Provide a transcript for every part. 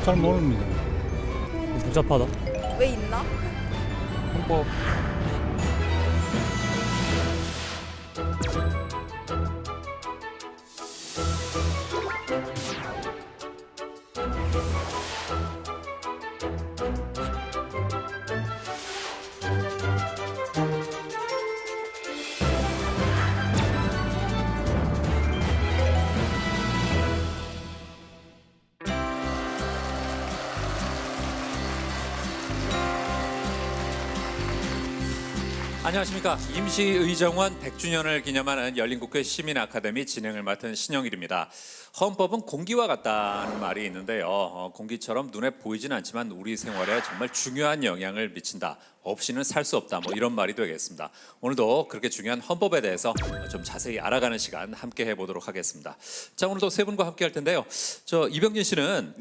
잘 모릅니다. 복잡하다. 왜 있나? 헌법 안녕하십니까. 임시의정원 100주년을 기념하는 열린국회 시민아카데미 진행을 맡은 신영일입니다. 헌법은 공기와 같다는 말이 있는데요. 공기처럼 눈에 보이진 않지만 우리 생활에 정말 중요한 영향을 미친다. 없이는 살 수 없다. 뭐 이런 말이 되겠습니다. 오늘도 그렇게 중요한 헌법에 대해서 좀 자세히 알아가는 시간 함께 해보도록 하겠습니다. 자, 오늘도 세 분과 함께 할 텐데요. 이병진 씨는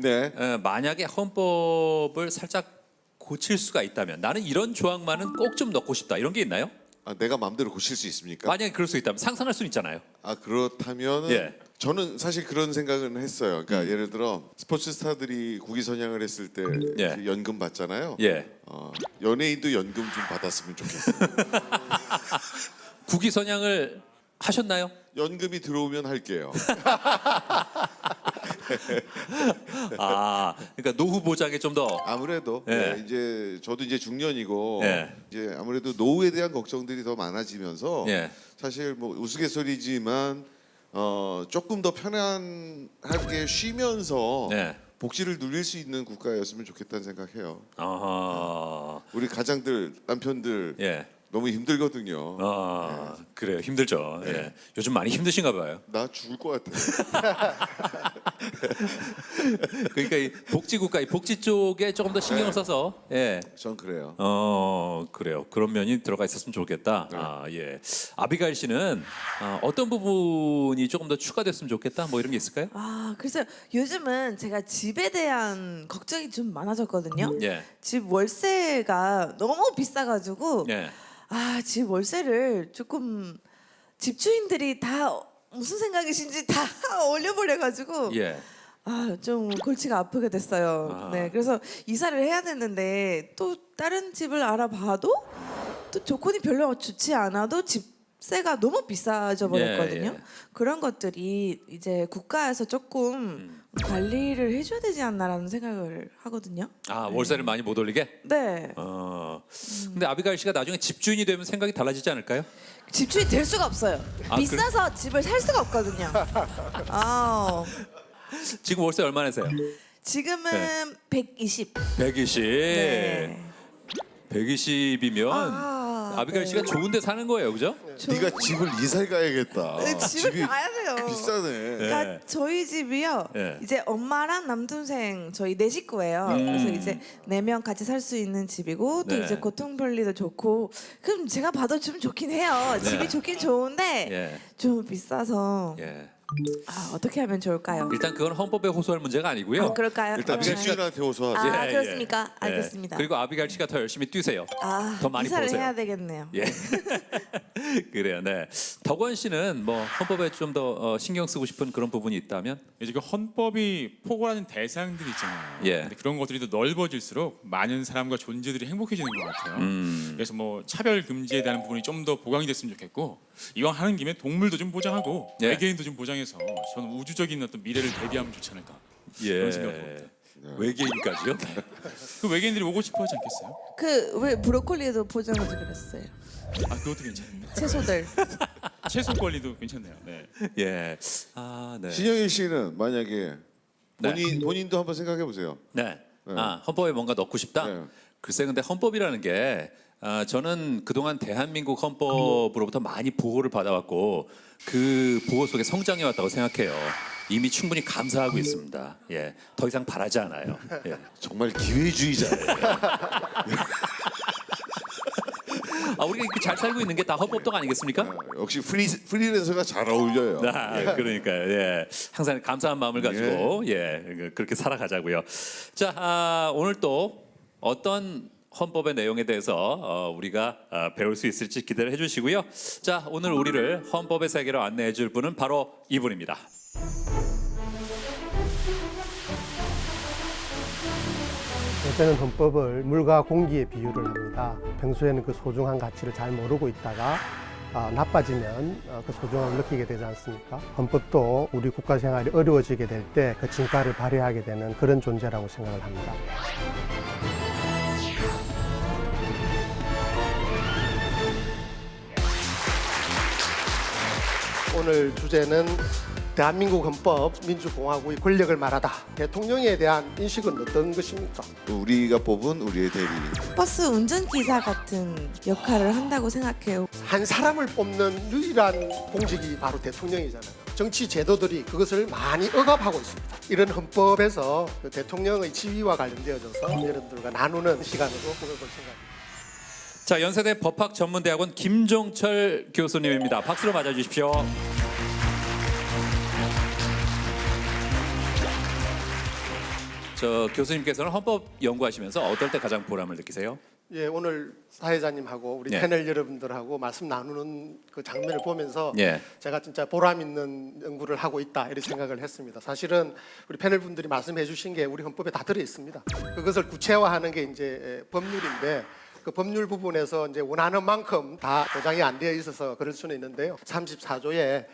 만약에 헌법을 살짝 고칠 수가 있다면 나는 이런 조항만은 꼭 좀 넣고 싶다. 이런 게 있나요? 아, 내가 마음대로 고칠 수 있습니까? 만약에 그럴 수 있다면 상상할 수 있잖아요. 아, 그렇다면은 예. 저는 사실 그런 생각은 했어요. 그러니까 예를 들어 스포츠 스타들이 국위 선양을 했을 때 예. 그 연금 받잖아요. 예. 연예인도 연금 좀 받았으면 좋겠어요. 국위 선양을 하셨나요? 연금이 들어오면 할게요. 아, 그러니까 노후 보장에 좀 더. 아무래도 예. 이제 저도 이제 중년이고 예. 이제 아무래도 노후에 대한 걱정들이 더 많아지면서 예. 사실 뭐 우스갯소리지만 조금 더 편안하게 쉬면서 네. 복지를 누릴 수 있는 국가였으면 좋겠다는 생각해요. 아하. 우리 가장들 남편들 예. 너무 힘들거든요. 그래요. 힘들죠. 예. 요즘 많이 힘드신가 봐요. 나 죽을 것 같아. 그러니까 이 복지국가, 이 복지 쪽에 조금 더 신경을 써서. 예. 전 그래요. 그래요. 그런 면이 들어가 있었으면 좋겠다. 예. 아비가일 씨는 어떤 부분이 조금 더 추가됐으면 좋겠다. 뭐 이런 게 있을까요? 그래서 요즘은 제가 집에 대한 걱정이 좀 많아졌거든요. 예. 집 월세가 너무 비싸가지고 예. 집 월세를 조금 집주인들이 다 무슨 생각이신지 다 올려버려가지고 예. 좀 골치가 아프게 됐어요. 네, 그래서 이사를 해야 되는데 또 다른 집을 알아봐도 또 조건이 별로 좋지 않아도 집세가 너무 비싸져 버렸거든요. 예. 그런 것들이 이제 국가에서 조금 관리를 해줘야 되지 않나라는 생각을 하거든요. 월세를 많이 못 올리게? 네, 근데 아비가일 씨가 나중에 집주인이 되면 생각이 달라지지 않을까요? 집주인 될 수가 없어요. 비싸서 집을 살 수가 없거든요. 지금 월세 얼마 내세요? 지금은 네. 120. 120. 네. 120이면 아비가일 씨가 좋은 데 사는 거예요. 그죠? 네가 집을 이사를 가야겠다. 네, 집을 집이 가야 돼요. 비싸네. 그러니까 저희 집이요. 예. 이제 엄마랑 남동생 저희 네 식구예요. 그래서 이제 4명 같이 살 수 있는 집이고 또 네. 이제 교통편리도 좋고 그럼 제가 받아주면 좋긴 해요. 집이 좋긴 좋은데 예. 좀 비싸서 예. 어떻게 하면 좋을까요? 일단 그건 헌법에 호소할 문제가 아니고요. 그럴까요? 일단 아비가일 씨가 백주인한테 호소하죠. 아, 예, 그렇습니까? 예. 알겠습니다. 그리고 아비가일 씨가 더 열심히 뛰세요. 더 많이 이사를 보세요. 해야 되겠네요. 예. 그래요. 네. 덕원 씨는 뭐 헌법에 좀 더 신경 쓰고 싶은 그런 부분이 있다면? 이제 그 헌법이 포괄하는 대상들이 있잖아요. 예. 근데 그런 것들이 더 넓어질수록 많은 사람과 존재들이 행복해지는 것 같아요. 그래서 뭐 차별 금지에 대한 부분이 좀 더 보강이 됐으면 좋겠고 이왕 하는 김에 동물도 좀 보장하고 예. 외계인도 좀 보장해서 저는 우주적인 어떤 미래를 대비하면 좋지 않을까. 예. 그런 생각이 듭니다. 외계인까지요? 그 외계인들이 오고 싶어하지 않겠어요? 그 왜 브로콜리도 보장하지 그랬어요? 아 그것도 괜찮네요. 채소들. 채소 권리도 괜찮네요. 네. 예. 아, 네. 신영일 씨는 만약에 네. 본인도 한번 생각해 보세요. 네. 아, 헌법에 뭔가 넣고 싶다? 네. 글쎄 근데 헌법이라는 게 저는 그동안 대한민국 헌법으로부터 많이 보호를 받아왔고 그 보호 속에 성장해 왔다고 생각해요. 이미 충분히 감사하고 있습니다. 예. 더 이상 바라지 않아요. 예. 정말 기회주의자예요. 아, 우리가 이렇게 잘 살고 있는 게 다 헌법덕 아니겠습니까? 역시 프리랜서가 잘 어울려요. 아, 그러니까요. 예. 항상 감사한 마음을 가지고 그렇게 살아가자고요. 자, 오늘 또 어떤 헌법의 내용에 대해서 우리가 배울 수 있을지 기대를 해주시고요. 자, 오늘 우리를 헌법의 세계로 안내해줄 분은 바로 이분입니다. 요새는 헌법을 물과 공기에 비유를 합니다. 평소에는 그 소중한 가치를 잘 모르고 있다가 나빠지면 그 소중함을 느끼게 되지 않습니까? 헌법도 우리 국가 생활이 어려워지게 될 때 그 진가를 발휘하게 되는 그런 존재라고 생각을 합니다. 오늘 주제는 대한민국 헌법 민주공화국의 권력을 말하다. 대통령에 대한 인식은 어떤 것입니까? 우리가 뽑은 우리의 대리. 버스 운전기사 같은 역할을 한다고 생각해요. 한 사람을 뽑는 유일한 공직이 바로 대통령이잖아요. 정치 제도들이 그것을 많이 억압하고 있습니다. 이런 헌법에서 그 대통령의 지위와 관련되어져서 여러분들과 나누는 시간으로 꾸며볼 생각입니다. 자, 연세대 법학전문대학원 김종철 교수님입니다. 박수로 맞아주십시오. 저 교수님께서는 헌법 연구하시면서 어떨 때 가장 보람을 느끼세요? 예, 오늘 사회자님하고 우리 예. 패널 여러분들하고 말씀 나누는 그 장면을 보면서 예. 제가 진짜 보람 있는 연구를 하고 있다 이렇게 생각을 했습니다. 사실은 우리 패널 분들이 말씀해 주신 게 우리 헌법에 다 들어 있습니다. 그것을 구체화하는 게 이제 법률인데 그 법률 부분에서 이제 원하는 만큼 다 보장이 안 되어 있어서 그럴 수는 있는데요. 34조에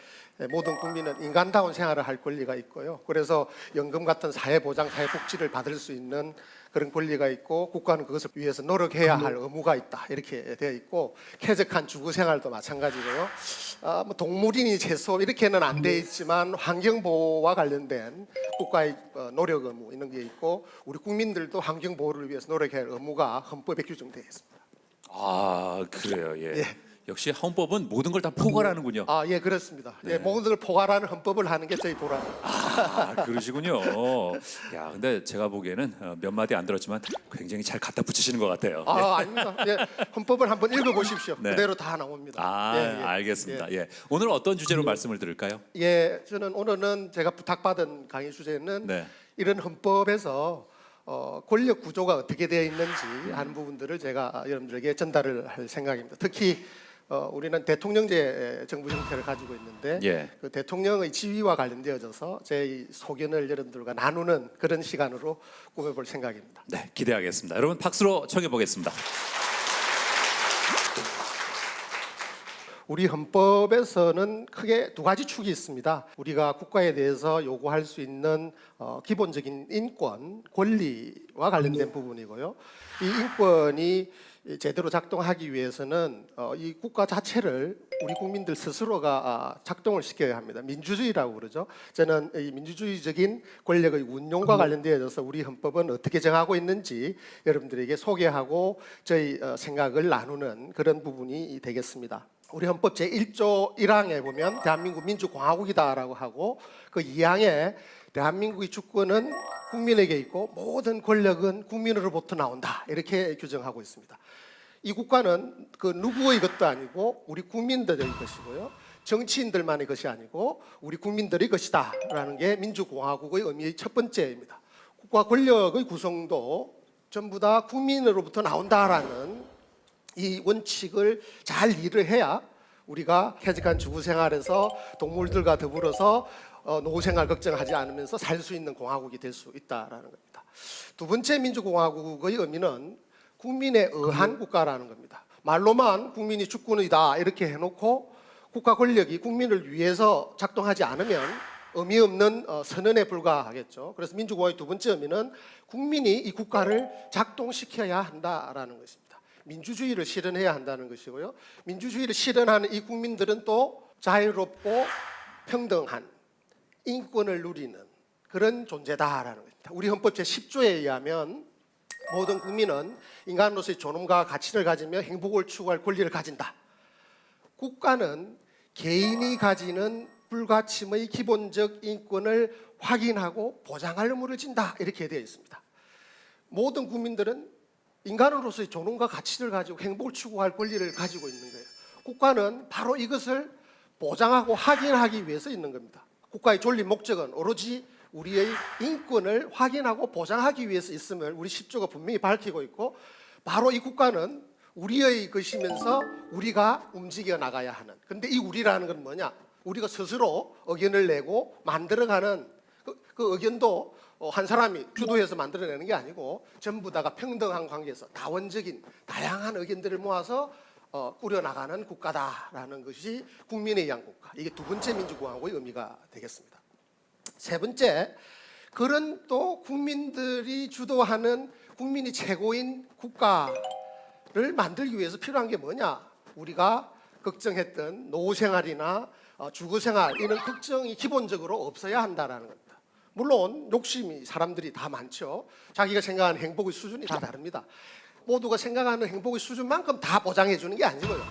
모든 국민은 인간다운 생활을 할 권리가 있고요. 그래서 연금 같은 사회보장, 사회복지를 받을 수 있는 그런 권리가 있고 국가는 그것을 위해서 노력해야 할 의무가 있다 이렇게 되어 있고 쾌적한 주거생활도 마찬가지고요. 뭐 동물이니 채소 이렇게는 안 되어 있지만 환경보호와 관련된 국가의 노력 의무 이런 게 있고 우리 국민들도 환경보호를 위해서 노력해야 할 의무가 헌법에 규정되어 있습니다. 아, 그래요. 예. 예. 역시 헌법은 모든 걸 다 포괄하는군요. 예, 그렇습니다. 예, 모든 걸 포괄하는 헌법을 하는 게 저희 보람입니다. 아, 그러시군요. 야, 근데 제가 보기에는 몇 마디 안 들었지만 굉장히 잘 갖다 붙이시는 것 같아요. 아닙니다. 예, 헌법을 한번 읽어보십시오. 네. 그대로 다 나옵니다. 아, 예, 예. 알겠습니다. 예. 오늘 어떤 주제로 말씀을 들을까요? 예, 저는 오늘은 제가 부탁받은 강의 주제는 네. 이런 헌법에서 권력 구조가 어떻게 되어 있는지 하는 부분들을 제가 여러분들에게 전달을 할 생각입니다. 특히 우리는 대통령제 정부 형태를 가지고 있는데 예. 그 대통령의 지위와 관련되어져서 제 소견을 여러분들과 나누는 그런 시간으로 꾸며볼 생각입니다. 네, 기대하겠습니다. 여러분 박수로 청해 보겠습니다. 우리 헌법에서는 크게 두 가지 축이 있습니다. 우리가 국가에 대해서 요구할 수 있는 기본적인 인권, 권리와 관련된 부분이고요. 이 인권이 제대로 작동하기 위해서는 이 국가 자체를 우리 국민들 스스로가 작동을 시켜야 합니다. 민주주의라고 그러죠. 저는 이 민주주의적인 권력의 운용과 관련되어서 우리 헌법은 어떻게 정하고 있는지 여러분들에게 소개하고 저희 생각을 나누는 그런 부분이 되겠습니다. 우리 헌법 제1조 1항에 보면 대한민국 민주공화국이다라고 하고 그 2항에 대한민국의 주권은 국민에게 있고 모든 권력은 국민으로부터 나온다 이렇게 규정하고 있습니다. 이 국가는 그 누구의 것도 아니고 우리 국민들의 것이고요. 정치인들만의 것이 아니고 우리 국민들의 것이다라는 게 민주공화국의 의미의 첫 번째입니다. 국가 권력의 구성도 전부 다 국민으로부터 나온다라는 이 원칙을 잘 이해를 해야 우리가 쾌적한 주거 생활에서 동물들과 더불어서 노후생활 걱정하지 않으면서 살 수 있는 공화국이 될 수 있다라는 겁니다. 두 번째 민주공화국의 의미는 국민에 의한 국가라는 겁니다. 말로만 국민이 주권이다 이렇게 해놓고 국가 권력이 국민을 위해서 작동하지 않으면 의미 없는 선언에 불과하겠죠. 그래서 민주공화국의 두 번째 의미는 국민이 이 국가를 작동시켜야 한다라는 것입니다. 민주주의를 실현해야 한다는 것이고요. 민주주의를 실현하는 이 국민들은 또 자유롭고 평등한 인권을 누리는 그런 존재다라는 겁니다. 우리 헌법 제10조에 의하면 모든 국민은 인간으로서의 존엄과 가치를 가지며 행복을 추구할 권리를 가진다. 국가는 개인이 가지는 불가침의 기본적 인권을 확인하고 보장할 의무를 진다. 이렇게 되어 있습니다. 모든 국민들은 인간으로서의 존엄과 가치를 가지고 행복을 추구할 권리를 가지고 있는 거예요. 국가는 바로 이것을 보장하고 확인하기 위해서 있는 겁니다. 국가의 존립 목적은 오로지 우리의 인권을 확인하고 보장하기 위해서 있음을 우리 10조가 분명히 밝히고 있고, 바로 이 국가는 우리의 것이면서 우리가 움직여 나가야 하는. 그런데 이 우리라는 건 뭐냐? 우리가 스스로 의견을 내고 만들어가는 그 의견도 한 사람이 주도해서 만들어내는 게 아니고 전부 다가 평등한 관계에서 다원적인 다양한 의견들을 모아서 꾸려나가는 국가다라는 것이 국민에 의한 국가. 이게 두 번째 민주공화국의 의미가 되겠습니다. 세 번째, 그런 또 국민들이 주도하는 국민이 최고인 국가를 만들기 위해서 필요한 게 뭐냐? 우리가 걱정했던 노후생활이나 주거생활 이런 걱정이 기본적으로 없어야 한다라는 겁니다. 물론 욕심이 사람들이 다 많죠. 자기가 생각하는 행복의 수준이 다 다릅니다. 모두가 생각하는 행복의 수준만큼 다 보장해 주는 게 아니고요.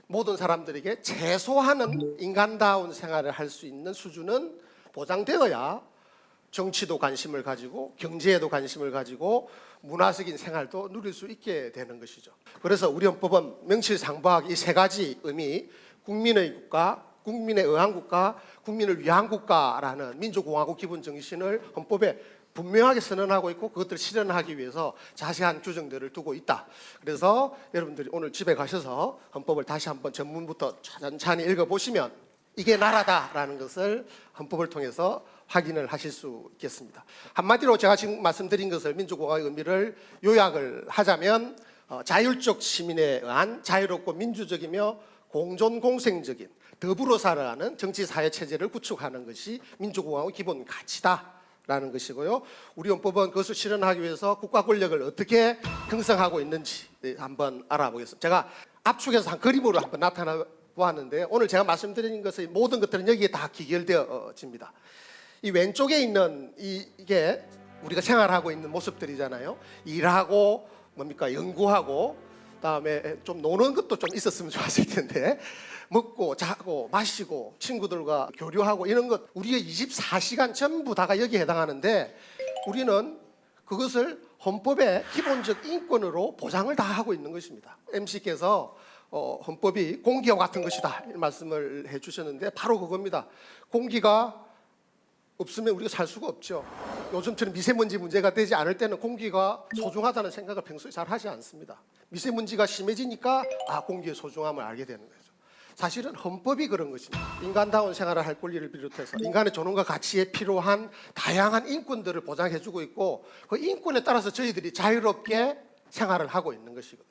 모든 사람들에게 최소한은 인간다운 생활을 할 수 있는 수준은 보장되어야 정치도 관심을 가지고 경제에도 관심을 가지고 문화적인 생활도 누릴 수 있게 되는 것이죠. 그래서 우리 헌법은 명실상부하게 이 세 가지 의미, 국민의 국가, 국민에 의한 국가, 국민을 위한 국가라는 민주공화국 기본 정신을 헌법에 분명하게 선언하고 있고 그것들을 실현하기 위해서 자세한 규정들을 두고 있다. 그래서 여러분들이 오늘 집에 가셔서 헌법을 다시 한번 전문부터 천천히 읽어보시면 이게 나라다라는 것을 헌법을 통해서 확인을 하실 수 있겠습니다. 한마디로 제가 지금 말씀드린 것을 민주공화국의 의미를 요약을 하자면 자율적 시민에 의한 자유롭고 민주적이며 공존공생적인 더불어 살아가는 정치사회 체제를 구축하는 것이 민주공화국의 기본 가치다라는 것이고요. 우리 헌법은 그것을 실현하기 위해서 국가 권력을 어떻게 형성하고 있는지 한번 알아보겠습니다. 제가 압축해서 한 그림으로 한번 나타나 보았는데 오늘 제가 말씀드린 것의 모든 것들은 여기에 다 기결되어집니다. 이 왼쪽에 있는 이게 우리가 생활하고 있는 모습들이잖아요. 일하고 뭡니까 연구하고 그다음에 좀 노는 것도 좀 있었으면 좋았을 텐데 먹고 자고 마시고 친구들과 교류하고 이런 것 우리의 24시간 전부 다가 여기에 해당하는데 우리는 그것을 헌법의 기본적 인권으로 보장을 다 하고 있는 것입니다. MC께서 헌법이 공기와 같은 것이다 이런 말씀을 해주셨는데 바로 그겁니다. 공기가 없으면 우리가 살 수가 없죠. 요즘처럼 미세먼지 문제가 되지 않을 때는 공기가 소중하다는 생각을 평소에 잘 하지 않습니다. 미세먼지가 심해지니까 공기의 소중함을 알게 되는 거죠. 사실은 헌법이 그런 것입니다. 인간다운 생활을 할 권리를 비롯해서 인간의 존엄과 가치에 필요한 다양한 인권들을 보장해주고 있고 그 인권에 따라서 저희들이 자유롭게 생활을 하고 있는 것이거든요.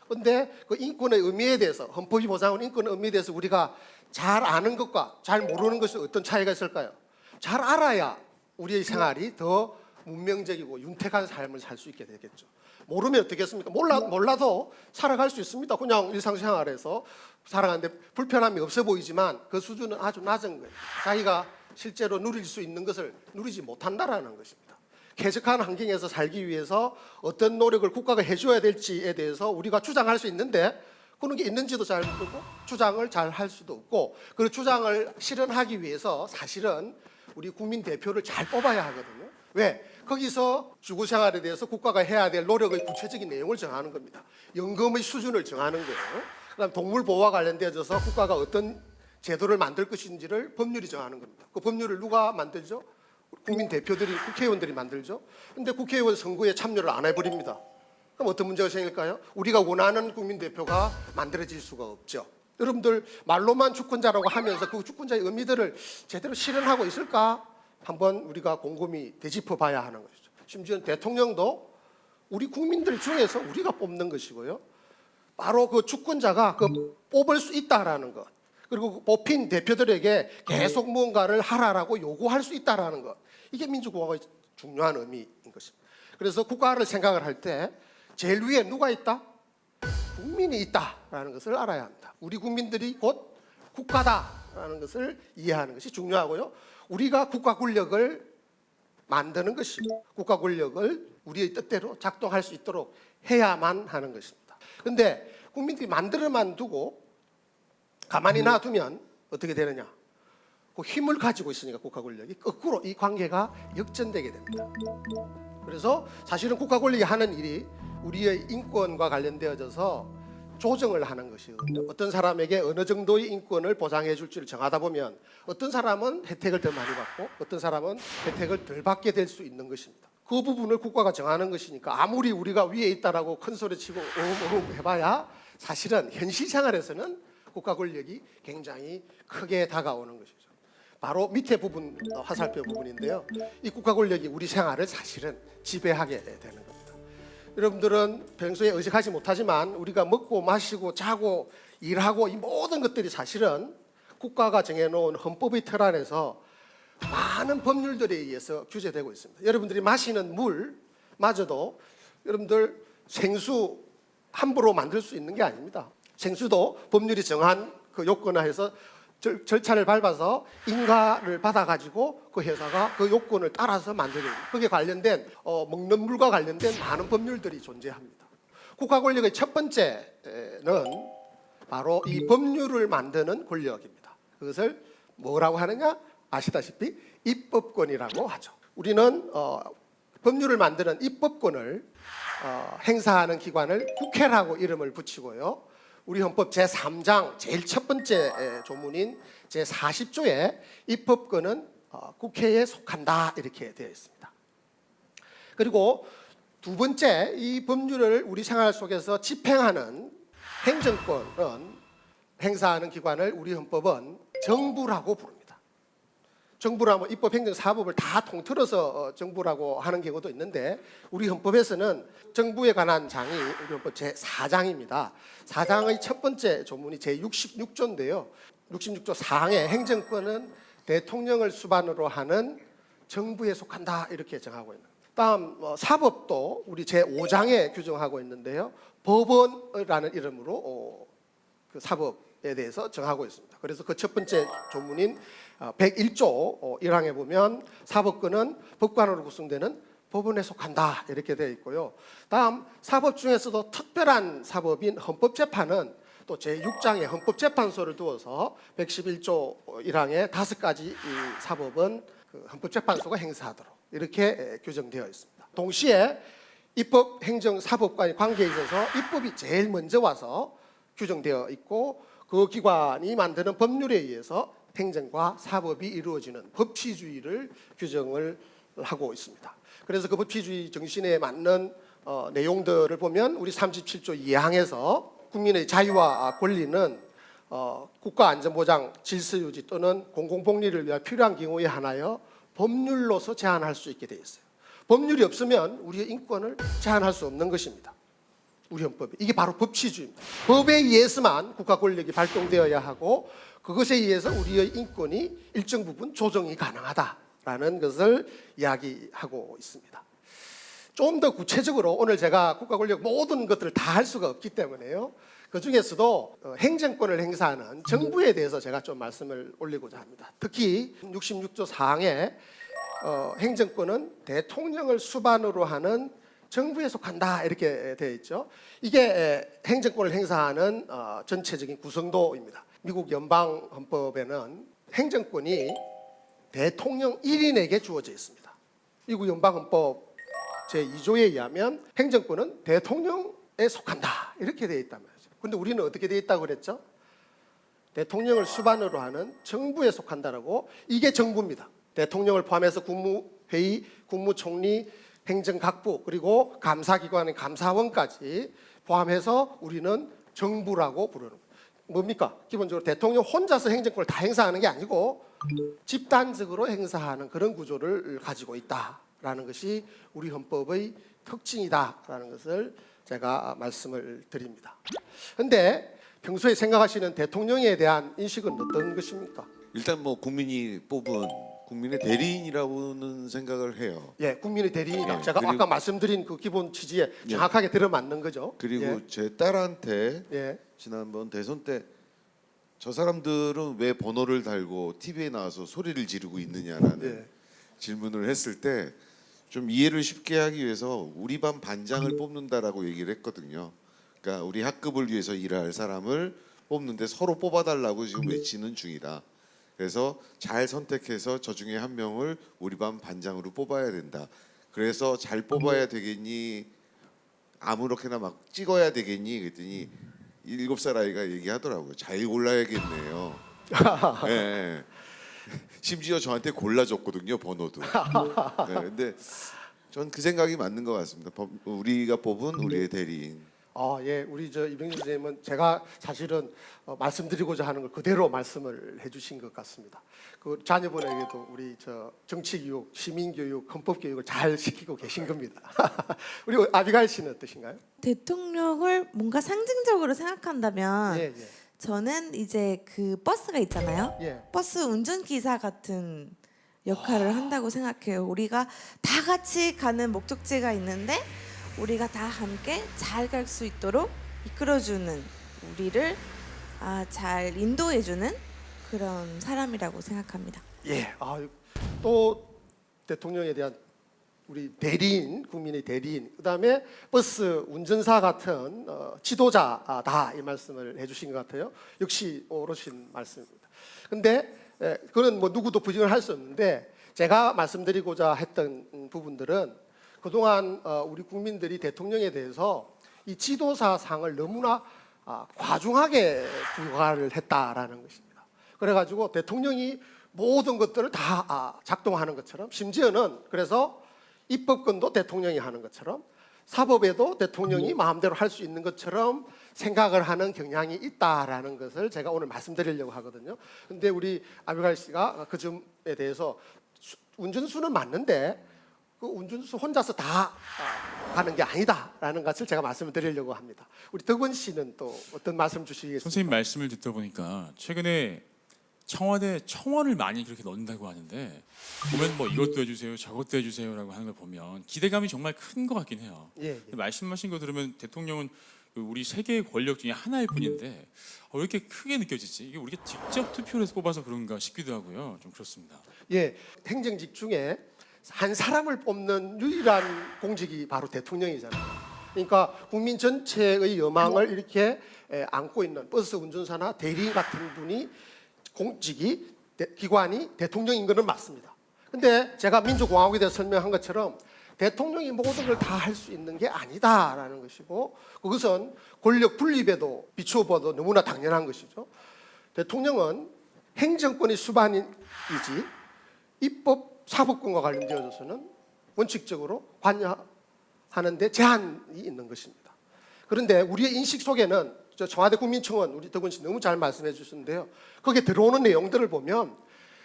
그런데 그 인권의 의미에 대해서 헌법이 보장하는 인권의 의미에 대해서 우리가 잘 아는 것과 잘 모르는 것이 어떤 차이가 있을까요? 잘 알아야 우리의 생활이 더 문명적이고 윤택한 삶을 살 수 있게 되겠죠. 모르면 어떻겠습니까? 몰라도 살아갈 수 있습니다. 그냥 일상생활에서 살아가는데 불편함이 없어 보이지만 그 수준은 아주 낮은 거예요. 자기가 실제로 누릴 수 있는 것을 누리지 못한다라는 것입니다. 쾌적한 환경에서 살기 위해서 어떤 노력을 국가가 해줘야 될지에 대해서 우리가 주장할 수 있는데 그런 게 있는지도 잘 모르고 주장을 잘 할 수도 없고 그 주장을 실현하기 위해서 사실은 우리 국민 대표를 잘 뽑아야 하거든요. 왜? 거기서 주거생활에 대해서 국가가 해야 될 노력의 구체적인 내용을 정하는 겁니다. 연금의 수준을 정하는 거예요. 그다음 동물 보호와 관련되어서 국가가 어떤 제도를 만들 것인지를 법률이 정하는 겁니다. 그 법률을 누가 만들죠? 국민 대표들이, 국회의원들이 만들죠. 근데 국회의원 선거에 참여를 안 해버립니다. 그럼 어떤 문제가 생길까요? 우리가 원하는 국민 대표가 만들어질 수가 없죠. 여러분들 말로만 주권자라고 하면서 그 주권자의 의미들을 제대로 실현하고 있을까? 한번 우리가 곰곰이 되짚어 봐야 하는 것이죠. 심지어 대통령도 우리 국민들 중에서 우리가 뽑는 것이고요. 바로 그 주권자가 그 뽑을 수 있다라는 것. 그리고 뽑힌 대표들에게 계속 무언가를 하라라고 요구할 수 있다라는 것. 이게 민주공화국의 중요한 의미인 것입니다. 그래서 국가를 생각을 할 때 제일 위에 누가 있다? 국민이 있다라는 것을 알아야 합니다. 우리 국민들이 곧 국가다라는 것을 이해하는 것이 중요하고요. 우리가 국가 권력을 만드는 것이고 국가 권력을 우리의 뜻대로 작동할 수 있도록 해야만 하는 것입니다. 그런데 국민들이 만들어만 두고 가만히 놔두면 어떻게 되느냐? 그 힘을 가지고 있으니까 국가 권력이 거꾸로 이 관계가 역전되게 됩니다. 그래서 사실은 국가 권력이 하는 일이 우리의 인권과 관련되어져서 조정을 하는 것이거든요. 어떤 사람에게 어느 정도의 인권을 보장해 줄지를 정하다 보면 어떤 사람은 혜택을 더 많이 받고 어떤 사람은 혜택을 덜 받게 될 수 있는 것입니다. 그 부분을 국가가 정하는 것이니까 아무리 우리가 위에 있다라고 큰 소리치고 어흥어흥 해봐야 사실은 현실 생활에서는 국가 권력이 굉장히 크게 다가오는 것이죠. 바로 밑에 부분 화살표 부분인데요. 이 국가 권력이 우리 생활을 사실은 지배하게 되는 겁니다. 여러분들은 평소에 의식하지 못하지만 우리가 먹고 마시고 자고 일하고 이 모든 것들이 사실은 국가가 정해놓은 헌법의 틀 안에서 많은 법률들에 의해서 규제되고 있습니다. 여러분들이 마시는 물마저도 여러분들 생수 함부로 만들 수 있는 게 아닙니다. 생수도 법률이 정한 그 요건하에서 절차를 밟아서 인가를 받아가지고 그 회사가 그 요건을 따라서 만들어요. 거기에 관련된 먹는 물과 관련된 많은 법률들이 존재합니다. 국가 권력의 첫 번째는 바로 이 법률을 만드는 권력입니다. 그것을 뭐라고 하느냐? 아시다시피 입법권이라고 하죠. 우리는 법률을 만드는 입법권을 행사하는 기관을 국회라고 이름을 붙이고요. 우리 헌법 제3장 제일 첫 번째 조문인 제40조에 입법권은 국회에 속한다 이렇게 되어 있습니다. 그리고 두 번째 이 법률을 우리 생활 속에서 집행하는 행정권은 행사하는 기관을 우리 헌법은 정부라고 부릅니다. 정부라면 입법, 행정, 사법을 다 통틀어서 정부라고 하는 경우도 있는데 우리 헌법에서는 정부에 관한 장이 우리 헌법 제4장입니다. 4장의 첫 번째 조문이 제66조인데요. 66조 4항에 행정권은 대통령을 수반으로 하는 정부에 속한다 이렇게 정하고 있는 겁니다. 다음 사법도 우리 제5장에 규정하고 있는데요. 법원이라는 이름으로 그 사법에 대해서 정하고 있습니다. 그래서 그 첫 번째 조문인 101조 1항에 보면 사법권은 법관으로 구성되는 법원에 속한다 이렇게 되어 있고요. 다음 사법 중에서도 특별한 사법인 헌법재판은 또 제6장에 헌법재판소를 두어서 111조 1항에 5가지 이 사법은 그 헌법재판소가 행사하도록 이렇게 규정되어 있습니다. 동시에 입법, 행정, 사법 간의 관계에 있어서 입법이 제일 먼저 와서 규정되어 있고 그 기관이 만드는 법률에 의해서 행정과 사법이 이루어지는 법치주의를 규정을 하고 있습니다. 그래서 그 법치주의 정신에 맞는 내용들을 보면 우리 37조 2항에서 국민의 자유와 권리는 국가안전보장, 질서유지 또는 공공복리를 위해 필요한 경우에 한하여 법률로서 제한할 수 있게 되어 있어요. 법률이 없으면 우리의 인권을 제한할 수 없는 것입니다. 우리 헌법이. 이게 바로 법치주의입니다. 법에 의해서만 국가 권력이 발동되어야 하고 그것에 의해서 우리의 인권이 일정 부분 조정이 가능하다라는 것을 이야기하고 있습니다. 좀 더 구체적으로 오늘 제가 국가 권력 모든 것들을 다 할 수가 없기 때문에요. 그 중에서도 행정권을 행사하는 정부에 대해서 제가 좀 말씀을 올리고자 합니다. 특히 66조 4항에 행정권은 대통령을 수반으로 하는 정부에 속한다 이렇게 되어 있죠. 이게 행정권을 행사하는 전체적인 구성도입니다. 미국 연방 헌법에는 행정권이 대통령 1인에게 주어져 있습니다. 미국 연방 헌법 제2조에 의하면 행정권은 대통령에 속한다 이렇게 되어 있단 말이죠. 근데 우리는 어떻게 돼 있다고 그랬죠? 대통령을 수반으로 하는 정부에 속한다라고. 이게 정부입니다. 대통령을 포함해서 국무회의, 국무총리, 행정각부 그리고 감사기관의 감사원까지 포함해서 우리는 정부라고 부르는 거예요. 뭡니까? 기본적으로 대통령 혼자서 행정권을 다 행사하는 게 아니고 집단적으로 행사하는 그런 구조를 가지고 있다라는 것이 우리 헌법의 특징이다라는 것을 제가 말씀을 드립니다. 그런데 평소에 생각하시는 대통령에 대한 인식은 어떤 것입니까? 일단 뭐 국민이 뽑은 국민의 대리인이라고는 생각을 해요. 예, 국민의 대리인이다. 예, 제가 그리고- 아까 말씀드린 그 기본 취지에 정확하게 들어맞는 거죠. 그리고 예, 제 딸한테 예. 지난번 대선 때 저 사람들은 왜 번호를 달고 TV에 나와서 소리를 지르고 있느냐라는 예. 질문을 했을 때 좀 이해를 쉽게 하기 위해서 우리 반 반장을 뽑는다라고 얘기를 했거든요. 그러니까 우리 학급을 위해서 일할 사람을 뽑는데 서로 뽑아달라고 지금 외치는 중이다. 그래서 잘 선택해서 저 중에 한 명을 우리 반 반장으로 뽑아야 된다. 그래서 잘 뽑아야 되겠니? 아무렇게나 막 찍어야 되겠니? 그랬더니 7살 아이가 얘기하더라고요. 잘 골라야겠네요. 예, 예. 심지어 저한테 골라줬거든요, 번호도. 네, 근데 전 그 생각이 맞는 것 같습니다. 우리가 뽑은 우리의 대리인. 아, 예, 우리 저 이병준 선생님은 제가 사실은 말씀드리고자 하는 걸 그대로 말씀을 해주신 것 같습니다. 그 자녀분에게도 우리 저 정치 교육, 시민 교육, 헌법 교육을 잘 시키고 계신 겁니다. 우리 아비가일 씨는 어떠신가요? 대통령을 뭔가 상징적으로 생각한다면 예, 예, 저는 이제 그 버스가 있잖아요. 예. 버스 운전기사 같은 역할을 한다고 생각해요. 우리가 다 같이 가는 목적지가 있는데 우리가 다 함께 잘 갈 수 있도록 이끌어주는, 우리를 잘 인도해주는 그런 사람이라고 생각합니다. 예. 또 대통령에 대한 우리 대리인, 국민의 대리인, 그다음에 버스 운전사 같은 지도자다 이 말씀을 해주신 것 같아요. 역시 옳으신 말씀입니다. 근데 그건 뭐 누구도 부정을 할 수 없는데 제가 말씀드리고자 했던 부분들은 그동안 우리 국민들이 대통령에 대해서 이 지도사 상을 너무나 과중하게 부과를 했다라는 것입니다. 그래가지고 대통령이 모든 것들을 다 작동하는 것처럼, 심지어는 그래서 입법권도 대통령이 하는 것처럼 사법에도 대통령이 마음대로 할 수 있는 것처럼 생각을 하는 경향이 있다라는 것을 제가 오늘 말씀드리려고 하거든요. 근데 우리 아비가일 씨가 그 점에 대해서 운전수는 맞는데 그 운전수 혼자서 다 하는 게 아니다라는 것을 제가 말씀을 드리려고 합니다. 우리 덕원 씨는 또 어떤 말씀 주시겠습니까? 선생님 말씀을 듣다 보니까 최근에 청와대 청원을 많이 그렇게 넣는다고 하는데 보면 뭐 이것도 해주세요, 저것도 해주세요라고 하는 걸 보면 기대감이 정말 큰 것 같긴 해요. 예, 예. 말씀하신 거 들으면 대통령은 그 우리 세계의 권력 중에 하나일 뿐인데 왜 이렇게 크게 느껴지지? 이게 우리가 직접 투표를 해서 뽑아서 그런가 싶기도 하고요. 좀 그렇습니다. 예, 행정직 중에 한 사람을 뽑는 유일한 공직이 바로 대통령이잖아요. 그러니까 국민 전체의 여망을 이렇게 안고 있는 버스 운전사나 대리인 같은 분이 공직이 기관이 대통령인 것은 맞습니다. 근데 제가 민주공화국에 대해서 설명한 것처럼 대통령이 모든 걸 다 할 수 있는 게 아니다라는 것이고, 그것은 권력 분립에도 비추어 봐도 너무나 당연한 것이죠. 대통령은 행정권의 수반이지 입법 사법권과 관련되어서는 원칙적으로 관여하는데 제한이 있는 것입니다. 그런데 우리의 인식 속에는 저 청와대 국민청원 우리 덕원 씨 너무 잘 말씀해 주셨는데요. 거기에 들어오는 내용들을 보면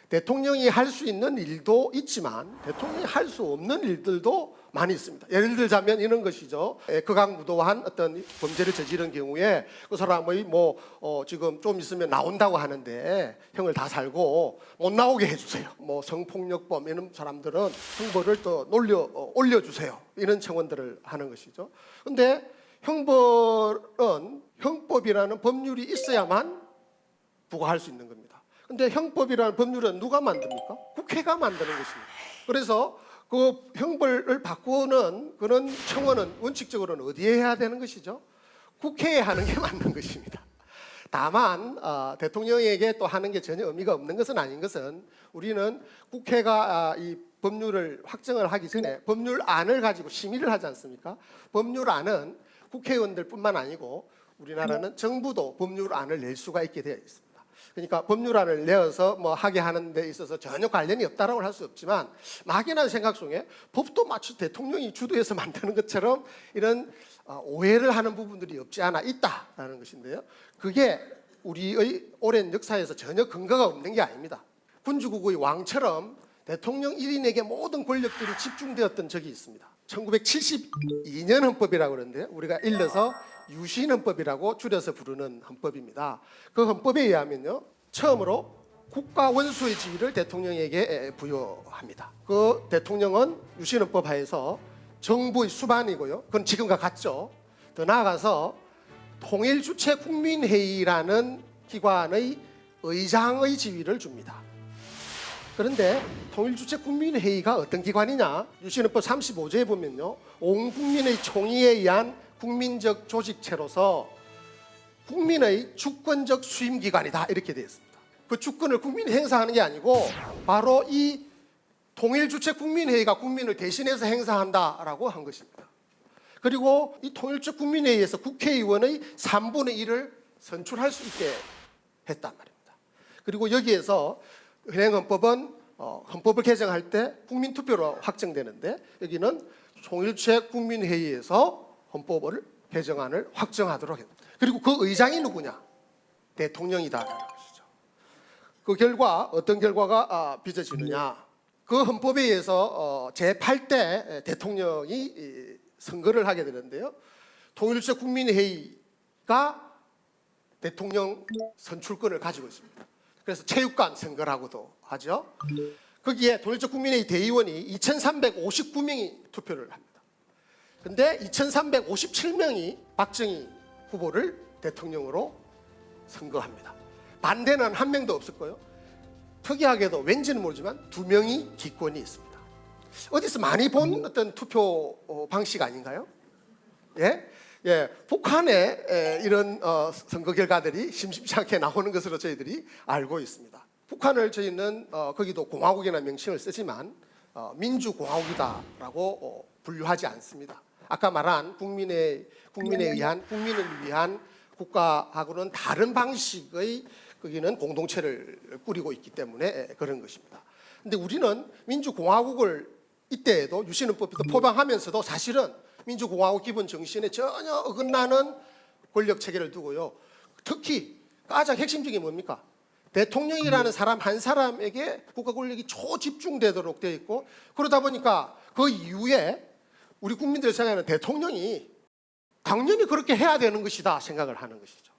대통령이 할 수 있는 일도 있지만 대통령이 할 수 없는 일들도 많이 있습니다. 예를 들자면 이런 것이죠. 극악무도한 어떤 범죄를 저지른 경우에 그 사람의 지금 좀 있으면 나온다고 하는데 형을 다 살고 못 나오게 해주세요. 성폭력범 이런 사람들은 형벌을 더 올려주세요. 이런 청원들을 하는 것이죠. 근데 형벌은 형법이라는 법률이 있어야만 부과할 수 있는 겁니다. 근데 형법이라는 법률은 누가 만듭니까? 국회가 만드는 것입니다. 그래서 그 형벌을 바꾸는 그런 청원은 원칙적으로는 어디에 해야 되는 것이죠? 국회에 하는 게 맞는 것입니다. 다만 대통령에게 또 하는 게 전혀 의미가 없는 것은 아닌 것은 우리는 국회가 이 법률을 확정을 하기 전에 법률안을 가지고 심의를 하지 않습니까? 법률안은 국회의원들뿐만 아니고 우리나라는 정부도 법률안을 낼 수가 있게 되어 있습니다. 그러니까 법률안을 내어서 뭐 하게 하는 데 있어서 전혀 관련이 없다라고 할 수 없지만 막연한 생각 속에 법도 마치 대통령이 주도해서 만드는 것처럼 이런 오해를 하는 부분들이 없지 않아 있다라는 것인데요. 그게 우리의 오랜 역사에서 전혀 근거가 없는 게 아닙니다. 군주국의 왕처럼 대통령 1인에게 모든 권력들이 집중되었던 적이 있습니다. 1972년 헌법이라고 그러는데 우리가 일러서 유신헌법이라고 줄여서 부르는 헌법입니다. 그 헌법에 의하면요, 처음으로 국가 원수의 지위를 대통령에게 부여합니다. 그 대통령은 유신헌법 하에서 정부의 수반이고요. 그건 지금과 같죠. 더 나아가서 통일주체 국민회의라는 기관의 의장의 지위를 줍니다. 그런데 통일주체 국민회의가 어떤 기관이냐? 유신헌법 35조에 보면요, 온 국민의 총의에 의한 국민적 조직체로서 국민의 주권적 수임기관이다 이렇게 되어 있습니다. 그 주권을 국민이 행사하는 게 아니고 바로 이 통일주체 국민회의가 국민을 대신해서 행사한다라고 한 것입니다. 그리고 이 통일주체 국민회의에서 국회의원의 3분의 1을 선출할 수 있게 했단 말입니다. 그리고 여기에서 현행헌법은 헌법을 개정할 때 국민투표로 확정되는데 여기는 통일주체 국민회의에서 헌법을 개정안을 확정하도록 했습니다. 그리고 그 의장이 누구냐? 대통령이다라는 것이죠. 그 결과 어떤 결과가 빚어지느냐? 그 헌법에 의해서 제8대 대통령이 선거를 하게 되는데요. 통일주체 국민회의가 대통령 선출권을 가지고 있습니다. 그래서 체육관 선거라고도 하죠. 거기에 통일주체 국민회의 대의원이 2,359명이 투표를 합니다. 근데 2,357명이 박정희 후보를 대통령으로 선거합니다. 반대는 한 명도 없었고요. 특이하게도 왠지는 모르지만 2명이 기권이 있습니다. 어디서 많이 본 어떤 투표 방식 아닌가요? 예? 예, 북한의 이런 선거 결과들이 심심치 않게 나오는 것으로 저희들이 알고 있습니다. 북한을 저희는 거기도 공화국이라는 명칭을 쓰지만 민주공화국이다라고 분류하지 않습니다. 아까 말한 국민을 위한 국가하고는 다른 방식의 거기는 공동체를 꾸리고 있기 때문에 그런 것입니다. 근데 우리는 민주공화국을 이때에도 유신헌법부터 포방하면서도 사실은 민주공화국 기본 정신에 전혀 어긋나는 권력 체계를 두고요. 특히 가장 핵심적인 게 뭡니까? 대통령이라는 사람 한 사람에게 국가 권력이 초집중되도록 되어 있고 그러다 보니까 그 이후에 우리 국민들 생각하는 대통령이 당연히 그렇게 해야 되는 것이다 생각을 하는 것이죠.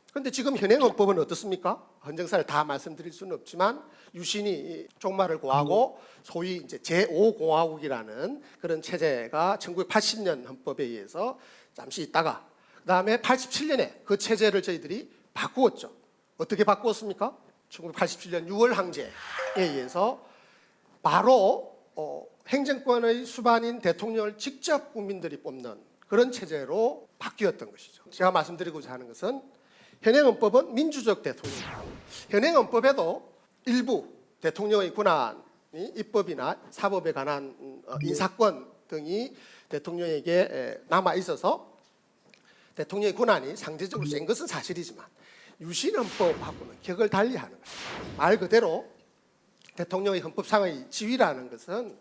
그런데 지금 현행헌법은 어떻습니까? 헌정사를 다 말씀드릴 수는 없지만 유신이 종말을 고하고 소위 이제 제5공화국이라는 그런 체제가 1980년 헌법에 의해서 잠시 있다가 그다음에 87년에 그 체제를 저희들이 바꾸었죠. 어떻게 바꾸었습니까? 1987년 6월 항제에 의해서 바로 행정권의 수반인 대통령을 직접 국민들이 뽑는 그런 체제로 바뀌었던 것이죠. 제가 말씀드리고자 하는 것은 현행헌법은 민주적 대통령입니다. 현행헌법에도 일부 대통령의 권한이 입법이나 사법에 관한 인사권 등이 대통령에게 남아 있어서 대통령의 권한이 상대적으로 센 것은 사실이지만 유신헌법하고는 격을 달리하는 것입니다. 말 그대로 대통령의 헌법상의 지위라는 것은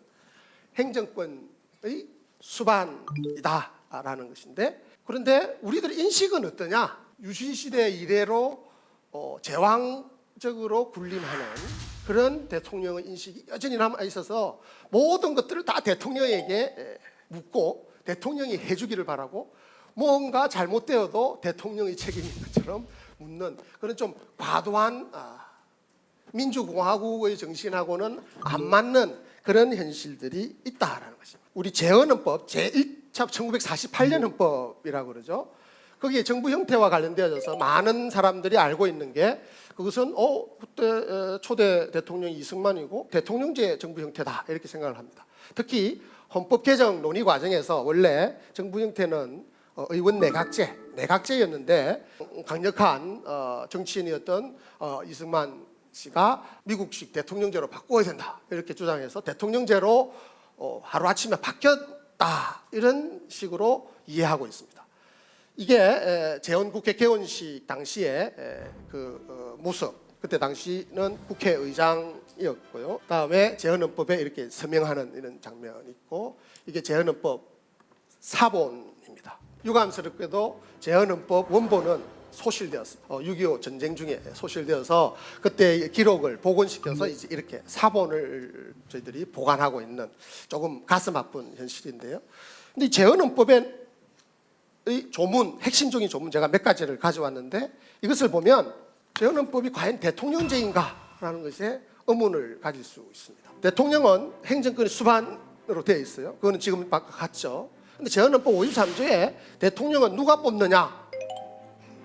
행정권의 수반이다라는 것인데 그런데 우리들의 인식은 어떠냐? 유신시대 이래로 제왕적으로 군림하는 그런 대통령의 인식이 여전히 남아있어서 모든 것들을 다 대통령에게 묻고 대통령이 해주기를 바라고 뭔가 잘못되어도 대통령의 책임인 것처럼 묻는 그런 좀 과도한 민주공화국의 정신하고는 안 맞는 그런 현실들이 있다라는 것입니다. 우리 재헌헌법 제1차 1948년 헌법이라고 그러죠. 거기에 정부 형태와 관련되어서 많은 사람들이 알고 있는 게 그것은 그때 초대 대통령이 이승만이고 대통령제 정부 형태다 이렇게 생각을 합니다. 특히 헌법 개정 논의 과정에서 원래 정부 형태는 의원 내각제였는데 강력한 정치인이었던 이승만 씨가 미국식 대통령제로 바꿔야 된다 이렇게 주장해서 대통령제로 하루아침에 바뀌었다 이런 식으로 이해하고 있습니다. 이게 재헌국회 개원식 당시에 모습. 그때 당시는 국회의장이었고요. 다음에 재헌헌법에 이렇게 서명하는 이런 장면이 있고, 이게 재헌헌법 사본입니다. 유감스럽게도 재헌헌법 원본은 소실되었습니다. 6.25 전쟁 중에 소실되어서 그때 기록을 복원시켜서 이제 이렇게 사본을 저희들이 보관하고 있는 조금 가슴 아픈 현실인데요. 근데 재헌헌법의 조문, 핵심적인 조문 제가 몇 가지를 가져왔는데, 이것을 보면 재헌헌법이 과연 대통령제인가라는 것에 의문을 가질 수 있습니다. 대통령은 행정권의 수반으로 되어 있어요. 그거는 지금 같죠. 근데 재헌헌법 53조에 대통령은 누가 뽑느냐?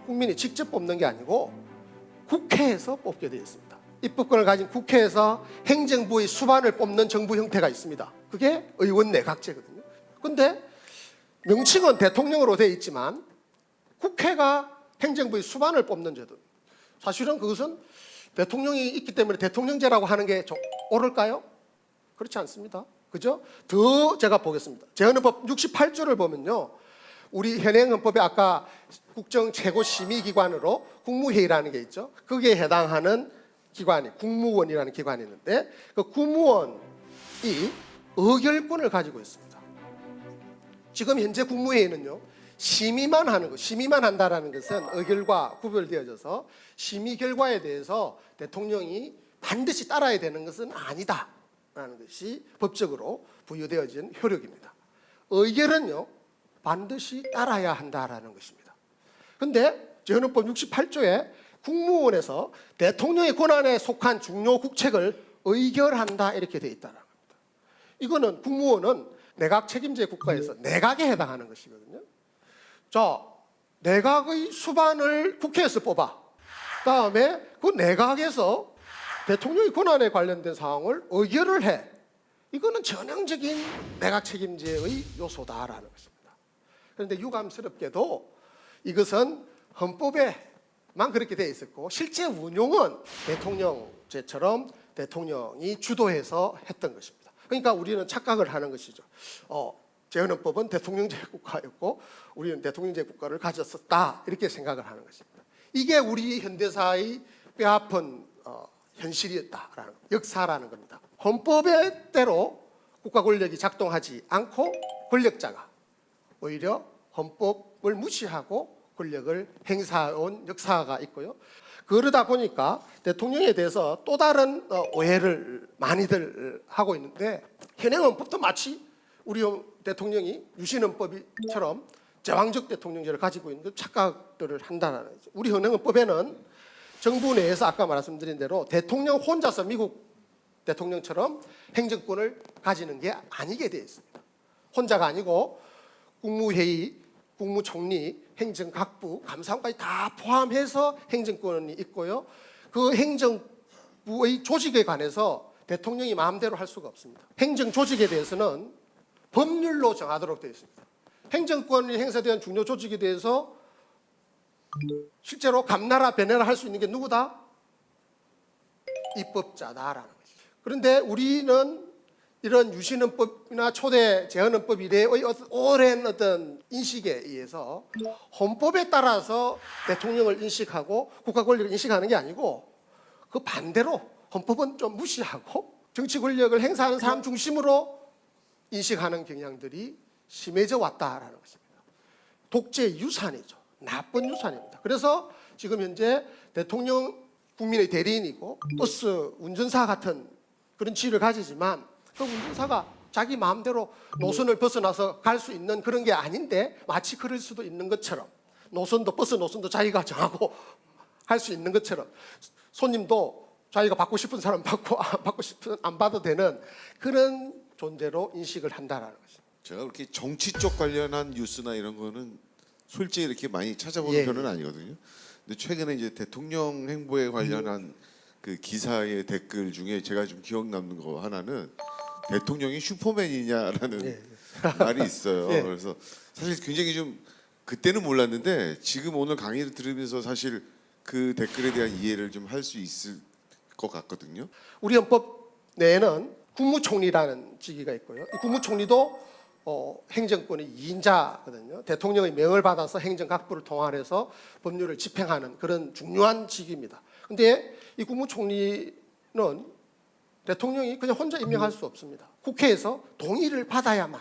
국민이 직접 뽑는 게 아니고 국회에서 뽑게 되어 있습니다. 입법권을 가진 국회에서 행정부의 수반을 뽑는 정부 형태가 있습니다. 그게 의원 내각제거든요. 근데 명칭은 대통령으로 되어 있지만 국회가 행정부의 수반을 뽑는 제도. 사실은 그것은 대통령이 있기 때문에 대통령제라고 하는 게 옳을까요? 그렇지 않습니다. 그죠? 더 제가 보겠습니다. 재헌헌법 68조를 보면요, 우리 현행 헌법에 아까 국정 최고 심의기관으로 국무회의라는 게 있죠. 거기에 해당하는 기관이 국무원이라는 기관이 있는데, 그 국무원이 의결권을 가지고 있습니다. 지금 현재 국무회의는요, 심의만 하는 거, 심의만 한다라는 것은 의결과 구별되어져서 심의 결과에 대해서 대통령이 반드시 따라야 되는 것은 아니다라는 것이 법적으로 부여되어진 효력입니다. 의결은요, 반드시 따라야 한다라는 것입니다. 그런데 재헌헌법 68조에 국무원에서 대통령의 권한에 속한 중요 국책을 의결한다 이렇게 되어 있다는 겁니다. 이거는 국무원은 내각 책임제 국가에서 내각에 해당하는 것이거든요. 자, 내각의 수반을 국회에서 뽑아. 그다음에 그 내각에서 대통령의 권한에 관련된 사항을 의결을 해. 이거는 전형적인 내각 책임제의 요소다라는 것입니다. 그런데 유감스럽게도 이것은 헌법에만 그렇게 되어 있었고, 실제 운용은 대통령제처럼 대통령이 주도해서 했던 것입니다. 그러니까 우리는 착각을 하는 것이죠. 재헌헌법은 대통령제 국가였고 우리는 대통령제 국가를 가졌었다 이렇게 생각을 하는 것입니다. 이게 우리 현대사의 뼈아픈 현실이었다라는 역사라는 겁니다. 헌법의 대로 국가 권력이 작동하지 않고 권력자가 오히려 헌법을 무시하고 권력을 행사해온 역사가 있고요. 그러다 보니까 대통령에 대해서 또 다른 오해를 많이들 하고 있는데, 현행 헌법도 마치 우리 대통령이 유신헌법처럼 제왕적 대통령제를 가지고 있는 착각들을 한다는 거죠. 우리 현행 헌법에는 정부 내에서 아까 말씀드린 대로 대통령 혼자서 미국 대통령처럼 행정권을 가지는 게 아니게 되어 있습니다. 혼자가 아니고 국무회의, 국무총리, 행정각부, 감사원까지 다 포함해서 행정권이 있고요. 그 행정부의 조직에 관해서 대통령이 마음대로 할 수가 없습니다. 행정 조직에 대해서는 법률로 정하도록 되어 있습니다. 행정권이 행사된 중요 조직에 대해서 실제로 감나라 배내라 할 수 있는 게 누구다? 입법자다라는 거죠. 그런데 우리는 이런 유신헌법이나 초대 재헌헌법 이래의 오랜 어떤 인식에 의해서 헌법에 따라서 대통령을 인식하고 국가 권력을 인식하는 게 아니고, 그 반대로 헌법은 좀 무시하고 정치 권력을 행사하는 사람 중심으로 인식하는 경향들이 심해져 왔다라는 것입니다. 독재의 유산이죠. 나쁜 유산입니다. 그래서 지금 현재 대통령 국민의 대리인이고 버스 운전사 같은 그런 지위를 가지지만, 그 운전사가 자기 마음대로 노선을 벗어나서 갈 수 있는 그런 게 아닌데, 마치 그럴 수도 있는 것처럼, 노선도 버스 노선도 자기가 정하고 할 수 있는 것처럼, 손님도 자기가 받고 싶은 사람 받고 안 받고 싶은 안 받아도 되는 그런 존재로 인식을 한다라는 거죠. 제가 그렇게 정치 쪽 관련한 뉴스나 이런 거는 솔직히 이렇게 많이 찾아보는 편은 아니거든요. 근데 최근에 이제 대통령 행보에 관련한 그 기사의 댓글 중에 제가 좀 기억 남는 거 하나는 대통령이 슈퍼맨이냐라는 말이 있어요. 그래서 사실 굉장히 좀 그때는 몰랐는데 지금 오늘 강의를 들으면서 사실 그 댓글에 대한 이해를 좀 할 수 있을 것 같거든요. 우리 헌법 내에는 국무총리라는 직위가 있고요. 이 국무총리도 행정권의 2인자거든요. 대통령의 명을 받아서 행정각부를 통할해서 법률을 집행하는 그런 중요한 직위입니다. 근데 이 국무총리는 대통령이 그냥 혼자 임명할 수 없습니다. 국회에서 동의를 받아야만,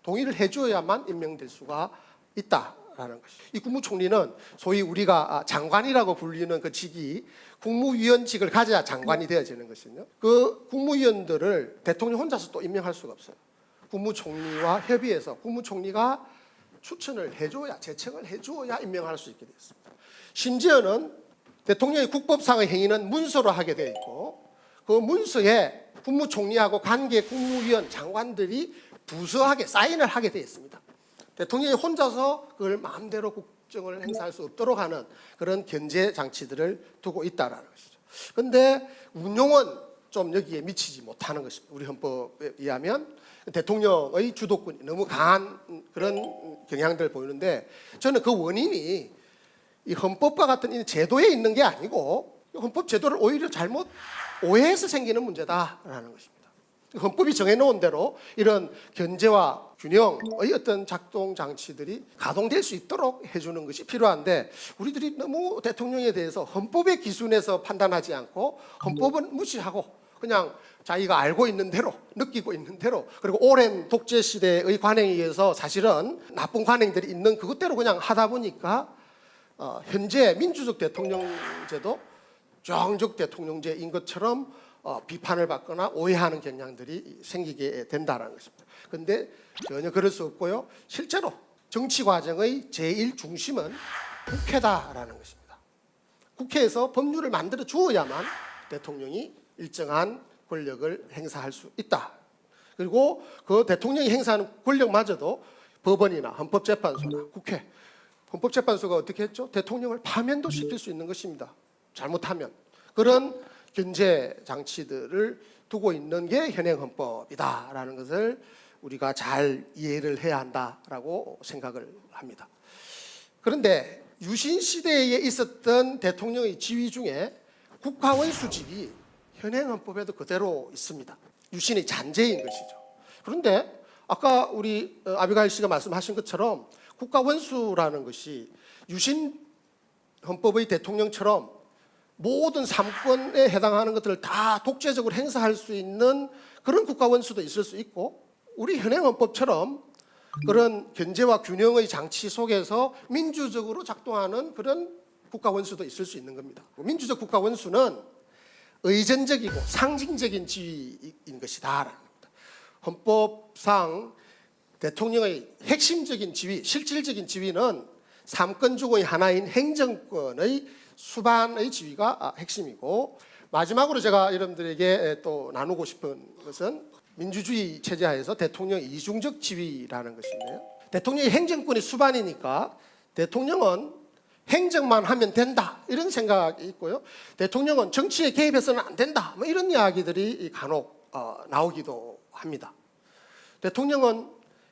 동의를 해줘야만 임명될 수가 있다라는 것이죠. 이 국무총리는 소위 우리가 장관이라고 불리는 그 직이 국무위원직을 가져야 장관이 되어지는 것이거든요. 그 국무위원들을 대통령 혼자서 또 임명할 수가 없어요. 국무총리와 협의해서 국무총리가 추천을 해줘야, 제청을 해줘야 임명할 수 있게 되었습니다. 심지어는 대통령의 국법상의 행위는 문서로 하게 되어 있고 그 문서에 국무총리하고 관계 국무위원 장관들이 부서하게 사인을 하게 되어 있습니다. 대통령이 혼자서 그걸 마음대로 국정을 행사할 수 없도록 하는 그런 견제 장치들을 두고 있다는 것이죠. 그런데 운용은 좀 여기에 미치지 못하는 것입니다. 우리 헌법에 의하면 대통령의 주도권이 너무 강한 그런 경향들을 보이는데 저는 그 원인이 이 헌법과 같은 이 제도에 있는 게 아니고 헌법 제도를 오히려 잘못 오해해서 생기는 문제다라는 것입니다. 헌법이 정해놓은 대로 이런 견제와 균형의 어떤 작동 장치들이 가동될 수 있도록 해주는 것이 필요한데 우리들이 너무 대통령에 대해서 헌법의 기준에서 판단하지 않고 헌법은 무시하고 그냥 자기가 알고 있는 대로 느끼고 있는 대로 그리고 오랜 독재 시대의 관행에 의해서 사실은 나쁜 관행들이 있는 그것대로 그냥 하다 보니까 현재 민주적 대통령제도 정적 대통령제인 것처럼 비판을 받거나 오해하는 경향들이 생기게 된다는 것입니다. 그런데 전혀 그럴 수 없고요. 실제로 정치 과정의 제일 중심은 국회다라는 것입니다. 국회에서 법률을 만들어 주어야만 대통령이 일정한 권력을 행사할 수 있다. 그리고 그 대통령이 행사하는 권력마저도 법원이나 헌법재판소나 국회, 헌법재판소가 어떻게 했죠? 대통령을 파면도 시킬 수 있는 것입니다. 잘못하면 그런 견제 장치들을 두고 있는 게 현행 헌법이다라는 것을 우리가 잘 이해를 해야 한다라고 생각을 합니다. 그런데 유신 시대에 있었던 대통령의 지위 중에 국가원 수직이 현행 헌법에도 그대로 있습니다. 유신의 잔재인 것이죠. 그런데 아까 우리 아비가일 씨가 말씀하신 것처럼 국가원수라는 것이 유신 헌법의 대통령처럼 모든 삼권에 해당하는 것들을 다 독재적으로 행사할 수 있는 그런 국가원수도 있을 수 있고 우리 현행 헌법처럼 그런 견제와 균형의 장치 속에서 민주적으로 작동하는 그런 국가원수도 있을 수 있는 겁니다. 민주적 국가원수는 의전적이고 상징적인 지위인 것이다. 헌법상 대통령의 핵심적인 지위, 실질적인 지위는 삼권주거의 하나인 행정권의 수반의 지위가 핵심이고 마지막으로 제가 여러분들에게 또 나누고 싶은 것은 민주주의 체제하에서 대통령의 이중적 지위라는 것인데요. 대통령이 행정권이 수반이니까 대통령은 행정만 하면 된다 이런 생각이 있고요. 대통령은 정치에 개입해서는 안 된다 뭐 이런 이야기들이 간혹 나오기도 합니다. 대통령은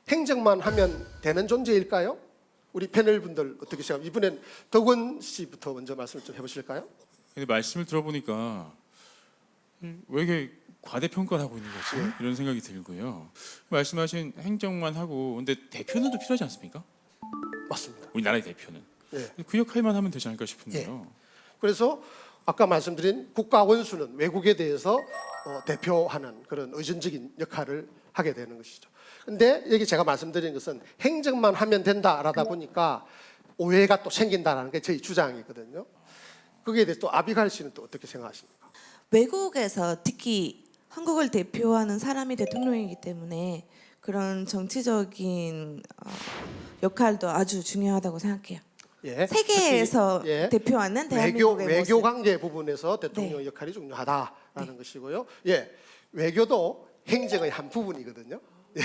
행정만 하면 되는 존재일까요? 우리 패널 분들 어떻게 생각하세요? 이번엔 덕원 씨부터 먼저 말씀을 좀 해보실까요? 근데 말씀을 들어보니까 왜 이게 과대평가를 하고 있는 거지? 이런 생각이 들고요. 말씀하신 행정만 하고 근데 대표는 또 필요하지 않습니까? 맞습니다. 우리나라의 대표는 예. 그 역할만 하면 되지 않을까 싶은데요. 그래서 아까 말씀드린 국가원수는 외국에 대해서 대표하는 그런 의존적인 역할을 하게 되는 것이죠. 근데 여기 제가 말씀드린 것은 행정만 하면 된다라다 보니까 오해가 또 생긴다라는 게 저희 주장이거든요. 거기에 대해서 또 아비갈 씨는 또 어떻게 생각하십니까? 외국에서 특히 한국을 대표하는 사람이 대통령이기 때문에 그런 정치적인 역할도 아주 중요하다고 생각해요. 예. 세계에서 특히, 예. 대표하는 대한민국의 외교 모습. 관계 부분에서 대통령의 역할이 중요하다라는 것이고요. 예, 외교도 행정의 한 부분이거든요. 예,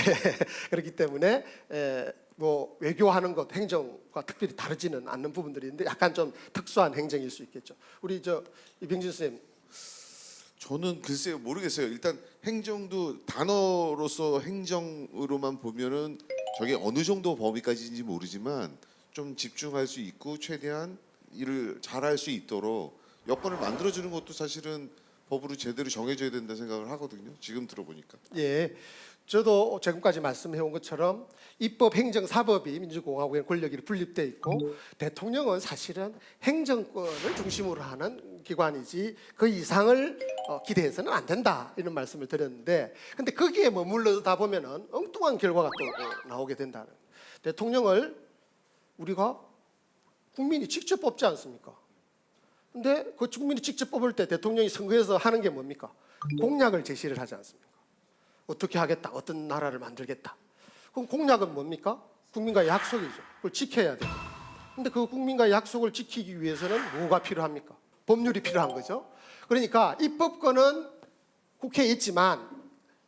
그렇기 때문에 뭐 외교하는 것 행정과 특별히 다르지는 않는 부분들이 있는데 약간 좀 특수한 행정일 수 있겠죠. 우리 이병진 선생님. 저는 글쎄요 모르겠어요. 일단 행정도 단어로서 행정으로만 보면은 저게 어느 정도 범위까지인지 모르지만 좀 집중할 수 있고 최대한 일을 잘할 수 있도록 여건을 만들어주는 것도 사실은 법으로 제대로 정해져야 된다 생각을 하거든요. 지금 들어보니까. 예, 저도 지금까지 말씀해온 것처럼 입법, 행정, 사법이 민주공화국의 권력이 분립돼 있고 대통령은 사실은 행정권을 중심으로 하는 기관이지 그 이상을 기대해서는 안 된다 이런 말씀을 드렸는데, 근데 거기에 머물러다 보면은 엉뚱한 결과가 또 나오게 된다는. 대통령을 우리가 국민이 직접 뽑지 않습니까? 근데 그 국민이 직접 뽑을 때 대통령이 선거에서 하는 게 뭡니까? 공약을 제시를 하지 않습니까? 어떻게 하겠다, 어떤 나라를 만들겠다. 그럼 공약은 뭡니까? 국민과의 약속이죠. 그걸 지켜야 돼요. 근데 그 국민과의 약속을 지키기 위해서는 뭐가 필요합니까? 법률이 필요한 거죠. 그러니까 입법권은 국회에 있지만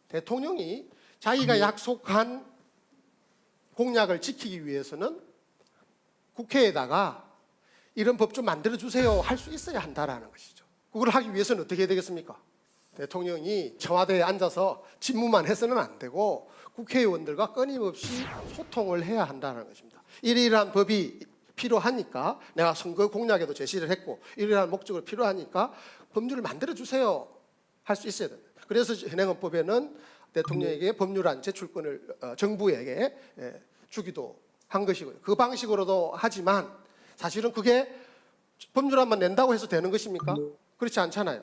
대통령이 자기가 약속한 공약을 지키기 위해서는 국회에다가 이런 법 좀 만들어 주세요 할 수 있어야 한다라는 것이죠. 그걸 하기 위해서는 어떻게 해야 되겠습니까? 대통령이 청와대에 앉아서 집무만 해서는 안 되고 국회의원들과 끊임없이 소통을 해야 한다는 것입니다. 이러한 법이 필요하니까 내가 선거 공약에도 제시를 했고 이러한 목적으로 필요하니까 법률을 만들어 주세요 할 수 있어야 됩니다. 그래서 현행헌법에는 대통령에게 법률안 제출권을 정부에게 주기도 한 것이고요. 그 방식으로도 하지만 사실은 그게 법률안만 낸다고 해서 되는 것입니까? 그렇지 않잖아요.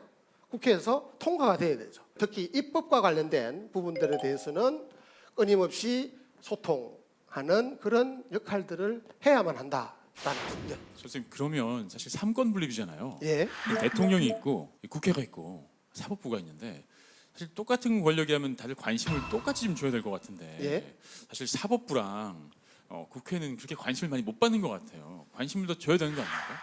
국회에서 통과가 돼야 되죠. 특히 입법과 관련된 부분들에 대해서는 끊임없이 소통하는 그런 역할들을 해야만 한다라는 것입니다. 선생님, 그러면 사실 삼권 분립이잖아요. 예. 대통령이 있고 국회가 있고 사법부가 있는데 사실 똑같은 권력이라면 다들 관심을 똑같이 좀 줘야 될 것 같은데 예. 사실 사법부랑 국회는 그렇게 관심을 많이 못 받는 것 같아요. 관심을 더 줘야 되는 거 아닙니까?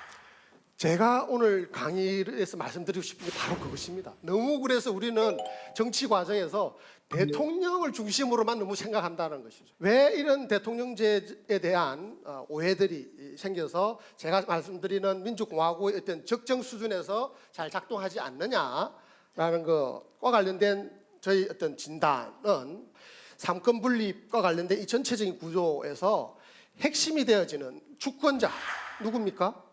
제가 오늘 강의에서 말씀드리고 싶은 게 바로 그것입니다. 너무 그래서 우리는 정치 과정에서 대통령을 중심으로만 너무 생각한다는 것이죠. 왜 이런 대통령제에 대한 오해들이 생겨서 제가 말씀드리는 민주공화국의 어떤 적정 수준에서 잘 작동하지 않느냐라는 것과 관련된 저희 어떤 진단은 삼권 분립과 관련된 이 전체적인 구조에서 핵심이 되어지는 주권자 누굽니까?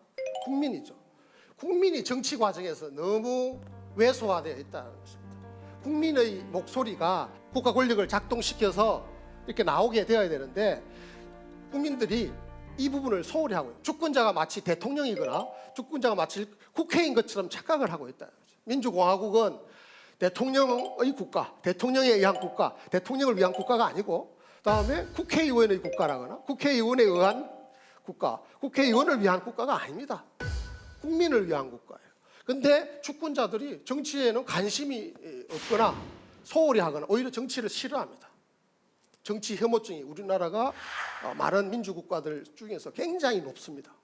국민이죠. 국민이 정치 과정에서 너무 왜소화되어 있다는 것입니다. 국민의 목소리가 국가 권력을 작동시켜서 이렇게 나오게 되어야 되는데 국민들이 이 부분을 소홀히 하고 있어요. 주권자가 마치 대통령이거나 주권자가 마치 국회인 것처럼 착각을 하고 있다는 거죠. 민주공화국은 대통령의 국가, 대통령에 의한 국가, 대통령을 위한 국가가 아니고 그다음에 국회의원의 국가라거나 국회의원에 의한 국가, 국회의원을 위한 국가가 아닙니다. 국민을 위한 국가예요. 근데 주권자들이 정치에는 관심이 없거나 소홀히 하거나 오히려 정치를 싫어합니다. 정치 혐오증이 우리나라가 많은 민주국가들 중에서 굉장히 높습니다.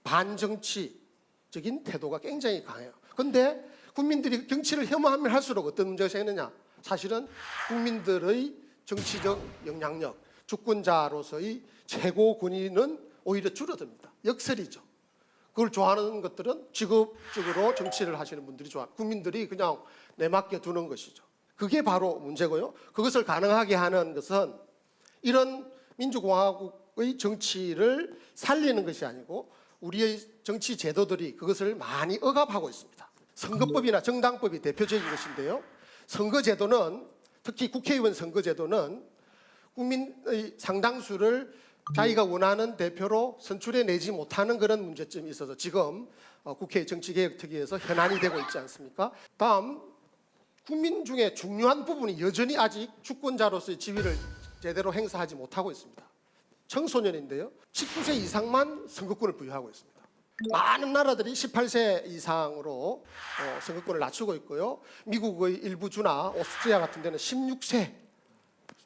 반정치적인 태도가 굉장히 강해요. 근데 국민들이 정치를 혐오하면 할수록 어떤 문제가 생기느냐? 사실은 국민들의 정치적 영향력, 주권자로서의 최고 권위는 오히려 줄어듭니다. 역설이죠. 그걸 좋아하는 것들은 직업적으로 정치를 하시는 분들이 국민들이 그냥 내맡겨 두는 것이죠. 그게 바로 문제고요. 그것을 가능하게 하는 것은 이런 민주공화국의 정치를 살리는 것이 아니고 우리의 정치 제도들이 그것을 많이 억압하고 있습니다. 선거법이나 정당법이 대표적인 것인데요. 선거제도는 특히 국회의원 선거제도는 국민의 상당수를 자기가 원하는 대표로 선출해내지 못하는 그런 문제점이 있어서 지금 국회 정치개혁특위에서 현안이 되고 있지 않습니까? 다음, 국민 중에 중요한 부분이 여전히 아직 주권자로서의 지위를 제대로 행사하지 못하고 있습니다. 청소년인데요. 19세 이상만 선거권을 부여하고 있습니다. 많은 나라들이 18세 이상으로 선거권을 낮추고 있고요. 미국의 일부 주나 오스트리아 같은 데는 16세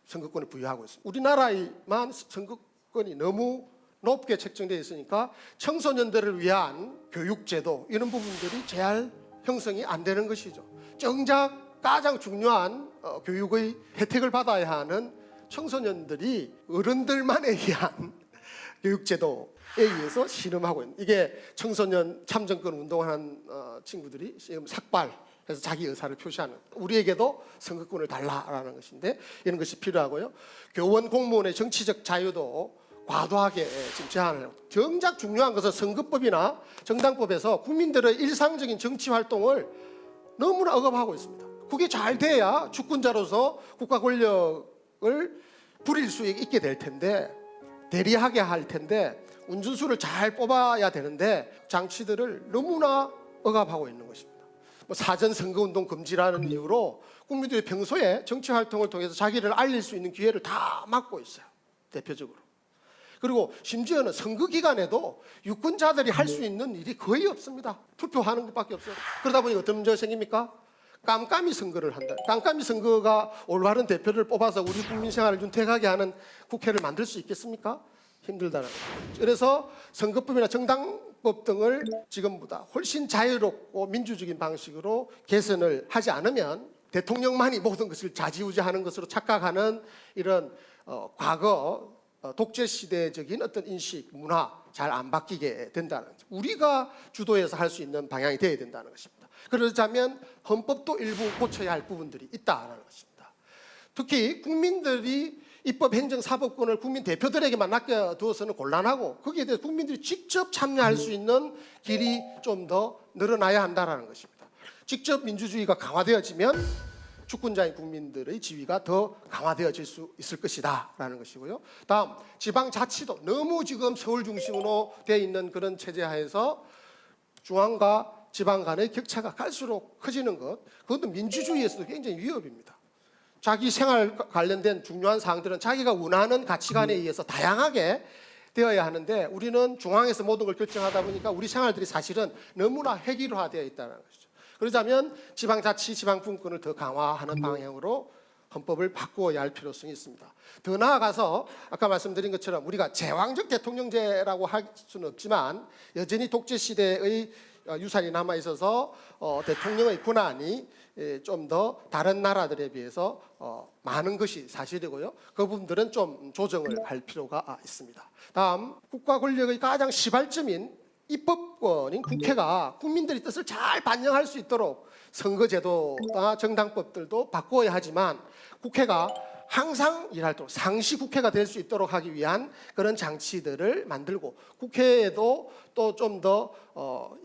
선거권을 부여하고 있습니다. 우리나라에만 선거권이 너무 높게 책정되어 있으니까 청소년들을 위한 교육제도 이런 부분들이 잘 형성이 안 되는 것이죠. 정작 가장 중요한 교육의 혜택을 받아야 하는 청소년들이 어른들만에 의한 교육제도에 의해서 신음하고 있는, 이게 청소년 참정권 운동하는 친구들이 지금 삭발해서 자기 의사를 표시하는, 우리에게도 선거권을 달라라는 것인데 이런 것이 필요하고요. 교원 공무원의 정치적 자유도 과도하게 지금 제한을 하고, 정작 중요한 것은 선거법이나 정당법에서 국민들의 일상적인 정치 활동을 너무나 억압하고 있습니다. 그게 잘 돼야 주권자로서 국가 권력을 부릴 수 있게 될 텐데, 대리하게 할 텐데, 운전수를 잘 뽑아야 되는데 장치들을 너무나 억압하고 있는 것입니다. 뭐 사전 선거운동 금지라는 이유로 국민들이 평소에 정치 활동을 통해서 자기를 알릴 수 있는 기회를 다 막고 있어요. 대표적으로. 그리고 심지어는 선거 기간에도 유권자들이 할 수 있는 일이 거의 없습니다. 투표하는 것밖에 없어요. 그러다 보니 어떤 문제가 생깁니까? 깜깜이 선거를 한다. 깜깜이 선거가 올바른 대표를 뽑아서 우리 국민 생활을 윤택하게 하는 국회를 만들 수 있겠습니까? 힘들다는 거죠. 그래서 선거법이나 정당법 등을 지금보다 훨씬 자유롭고 민주적인 방식으로 개선을 하지 않으면 대통령만이 모든 것을 좌지우지하는 것으로 착각하는 이런 과거 독재 시대적인 어떤 인식, 문화 잘 안 바뀌게 된다는 거죠. 우리가 주도해서 할 수 있는 방향이 되어야 된다는 것입니다. 그러자면 헌법도 일부 고쳐야 할 부분들이 있다는 것입니다. 특히 국민들이 입법, 행정, 사법권을 국민 대표들에게만 맡겨두어서는 곤란하고 거기에 대해서 국민들이 직접 참여할 수 있는 길이 좀 더 늘어나야 한다는 것입니다. 직접 민주주의가 강화되어지면 주권자인 국민들의 지위가 더 강화되어질 수 있을 것이다 라는 것이고요. 다음, 지방자치도 너무 지금 서울 중심으로 되어 있는 그런 체제 하에서 중앙과 지방 간의 격차가 갈수록 커지는 것, 그것도 민주주의에서도 굉장히 위협입니다. 자기 생활 관련된 중요한 사항들은 자기가 원하는 가치관에 의해서 다양하게 되어야 하는데 우리는 중앙에서 모든 걸 결정하다 보니까 우리 생활들이 사실은 너무나 획일화되어 있다는 것이죠. 그러자면 지방자치, 지방분권을 더 강화하는 방향으로 헌법을 바꾸어야 할 필요성이 있습니다. 더 나아가서 아까 말씀드린 것처럼 우리가 제왕적 대통령제라고 할 수는 없지만 여전히 독재 시대의 유산이 남아 있어서 대통령의 권한이 좀 더 다른 나라들에 비해서 많은 것이 사실이고요. 그 부분들은 좀 조정을 할 필요가 있습니다. 다음, 국가 권력의 가장 시발점인 입법권인 국회가 국민들의 뜻을 잘 반영할 수 있도록 선거제도나 정당법들도 바꾸어야 하지만 국회가 항상 일할 때 상시 국회가 될 수 있도록 하기 위한 그런 장치들을 만들고 국회에도 또 좀 더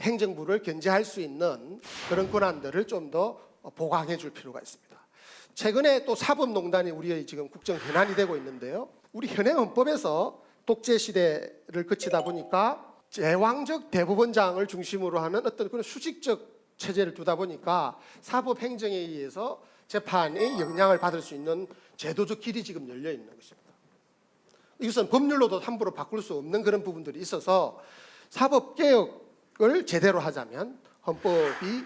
행정부를 견제할 수 있는 그런 권한들을 좀 더 보강해 줄 필요가 있습니다. 최근에 또 사법농단이 우리의 지금 국정 현안이 되고 있는데요. 우리 현행 헌법에서 독재 시대를 거치다 보니까 제왕적 대법원장을 중심으로 하는 어떤 그런 수직적 체제를 두다 보니까 사법행정에 의해서 재판의 영향을 받을 수 있는 제도적 길이 지금 열려 있는 것입니다. 이것은 법률로도 함부로 바꿀 수 없는 그런 부분들이 있어서 사법개혁을 제대로 하자면 헌법이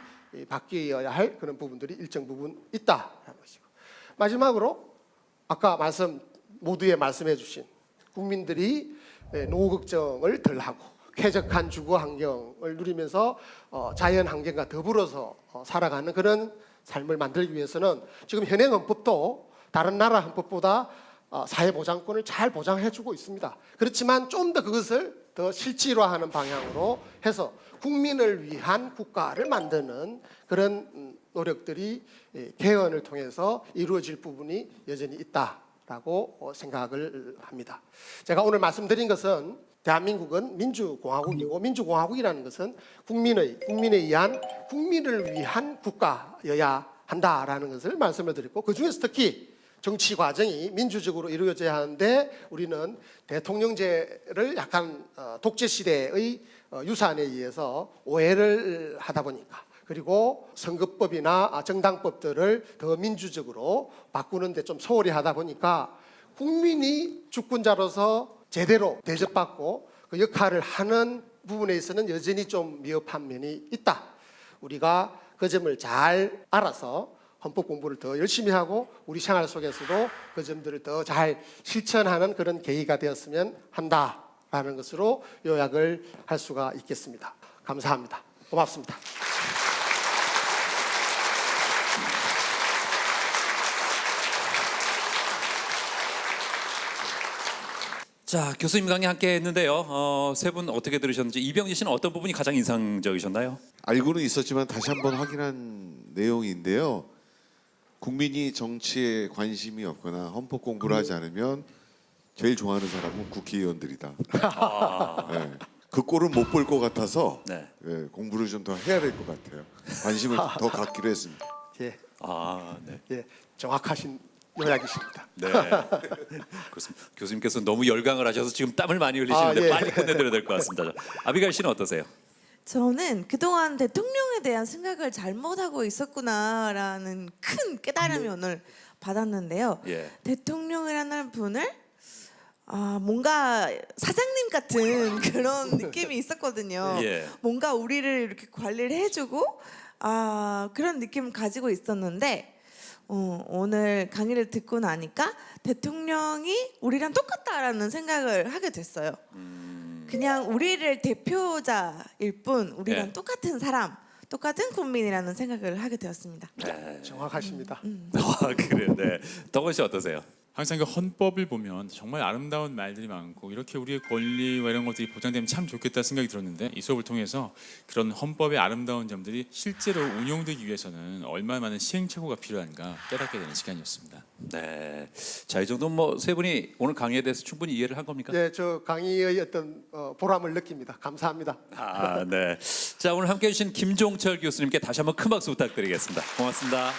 바뀌어야 할 그런 부분들이 일정 부분 있다라는 것이고, 마지막으로 아까 모두에 말씀해 주신 국민들이 노후 걱정을 덜 하고 쾌적한 주거 환경을 누리면서 자연 환경과 더불어서 살아가는 그런 삶을 만들기 위해서는 지금 현행 헌법도 다른 나라 헌법보다 사회보장권을 잘 보장해주고 있습니다. 그렇지만 좀 더 그것을 더 실질화하는 방향으로 해서 국민을 위한 국가를 만드는 그런 노력들이 개헌을 통해서 이루어질 부분이 여전히 있다라고 생각을 합니다. 제가 오늘 말씀드린 것은 대한민국은 민주공화국이고 민주공화국이라는 것은 국민에 의한 국민을 위한 국가여야 한다라는 것을 말씀을 드렸고, 그중에서 특히 정치 과정이 민주적으로 이루어져야 하는데 우리는 대통령제를 약간 독재 시대의 유산에 의해서 오해를 하다 보니까, 그리고 선거법이나 정당법들을 더 민주적으로 바꾸는데 좀 소홀히 하다 보니까 국민이 주권자로서 제대로 대접받고 그 역할을 하는 부분에 있어서는 여전히 좀 미흡한 면이 있다. 우리가 그 점을 잘 알아서 헌법 공부를 더 열심히 하고 우리 생활 속에서도 그 점들을 더 잘 실천하는 그런 계기가 되었으면 한다라는 것으로 요약을 할 수가 있겠습니다. 감사합니다. 고맙습니다. 자, 교수님 강의 함께 했는데요. 세 분 어떻게 들으셨는지, 이병진 씨는 어떤 부분이 가장 인상적이셨나요? 알고는 있었지만 다시 한번 확인한 내용인데요. 국민이 정치에 관심이 없거나 헌법 공부를 하지 않으면 제일 좋아하는 사람은 국회의원들이다. 네. 그 꼴은 못 볼 것 같아서 네. 공부를 좀 더 해야 될 것 같아요. 관심을 더 갖기로 했습니다. 예, 아, 네. 예, 정확하신 요약이십니다. 네. 그렇습니다. 교수님께서 너무 열강을 하셔서 지금 땀을 많이 흘리시는데 아, 예. 빨리 끝내드려야 될 것 같습니다. 아비가일 씨는 어떠세요? 저는 그동안 대통령에 대한 생각을 잘못하고 있었구나라는 큰 깨달음이 오늘 받았는데요. 예. 대통령이라는 분을 뭔가 사장님 같은 그런 느낌이 있었거든요. 예. 뭔가 우리를 이렇게 관리를 해주고 그런 느낌을 가지고 있었는데 오늘 강의를 듣고 나니까 대통령이 우리랑 똑같다라는 생각을 하게 됐어요. 그냥 우리를 대표자일 뿐 우리랑 예. 똑같은 사람, 똑같은 국민이라는 생각을 하게 되었습니다. 네. 정확하십니다. 그래요. 네. 덕원 씨 어떠세요? 항상 그 헌법을 보면 정말 아름다운 말들이 많고 이렇게 우리의 권리와 이런 것들이 보장되면 참 좋겠다 생각이 들었는데 이 수업을 통해서 그런 헌법의 아름다운 점들이 실제로 운용되기 위해서는 얼마나 많은 시행착오가 필요한가 깨닫게 되는 시간이었습니다. 네. 자, 이 정도 뭐 세 분이 오늘 강의에 대해서 충분히 이해를 한 겁니까? 예, 저 강의의 어떤 보람을 느낍니다. 감사합니다. 아, 네. 자, 오늘 함께해 주신 김종철 교수님께 다시 한번 큰 박수 부탁드리겠습니다. 고맙습니다.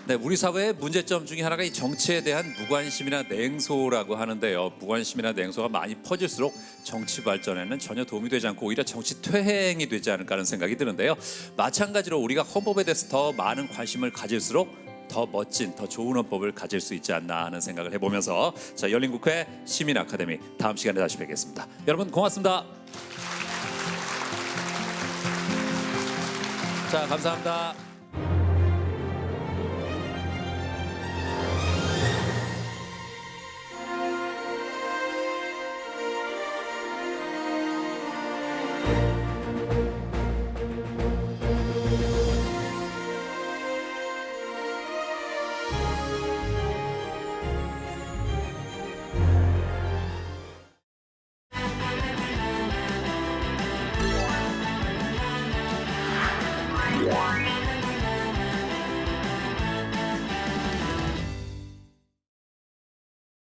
네, 우리 사회의 문제점 중에 하나가 이 정치에 대한 무관심이나 냉소라고 하는데요. 무관심이나 냉소가 많이 퍼질수록 정치 발전에는 전혀 도움이 되지 않고 오히려 정치 퇴행이 되지 않을까 하는 생각이 드는데요. 마찬가지로 우리가 헌법에 대해서 더 많은 관심을 가질수록 더 멋진, 더 좋은 헌법을 가질 수 있지 않나 하는 생각을 해보면서 자, 열린국회 시민 아카데미 다음 시간에 다시 뵙겠습니다. 여러분 고맙습니다. 자, 감사합니다. Yeah.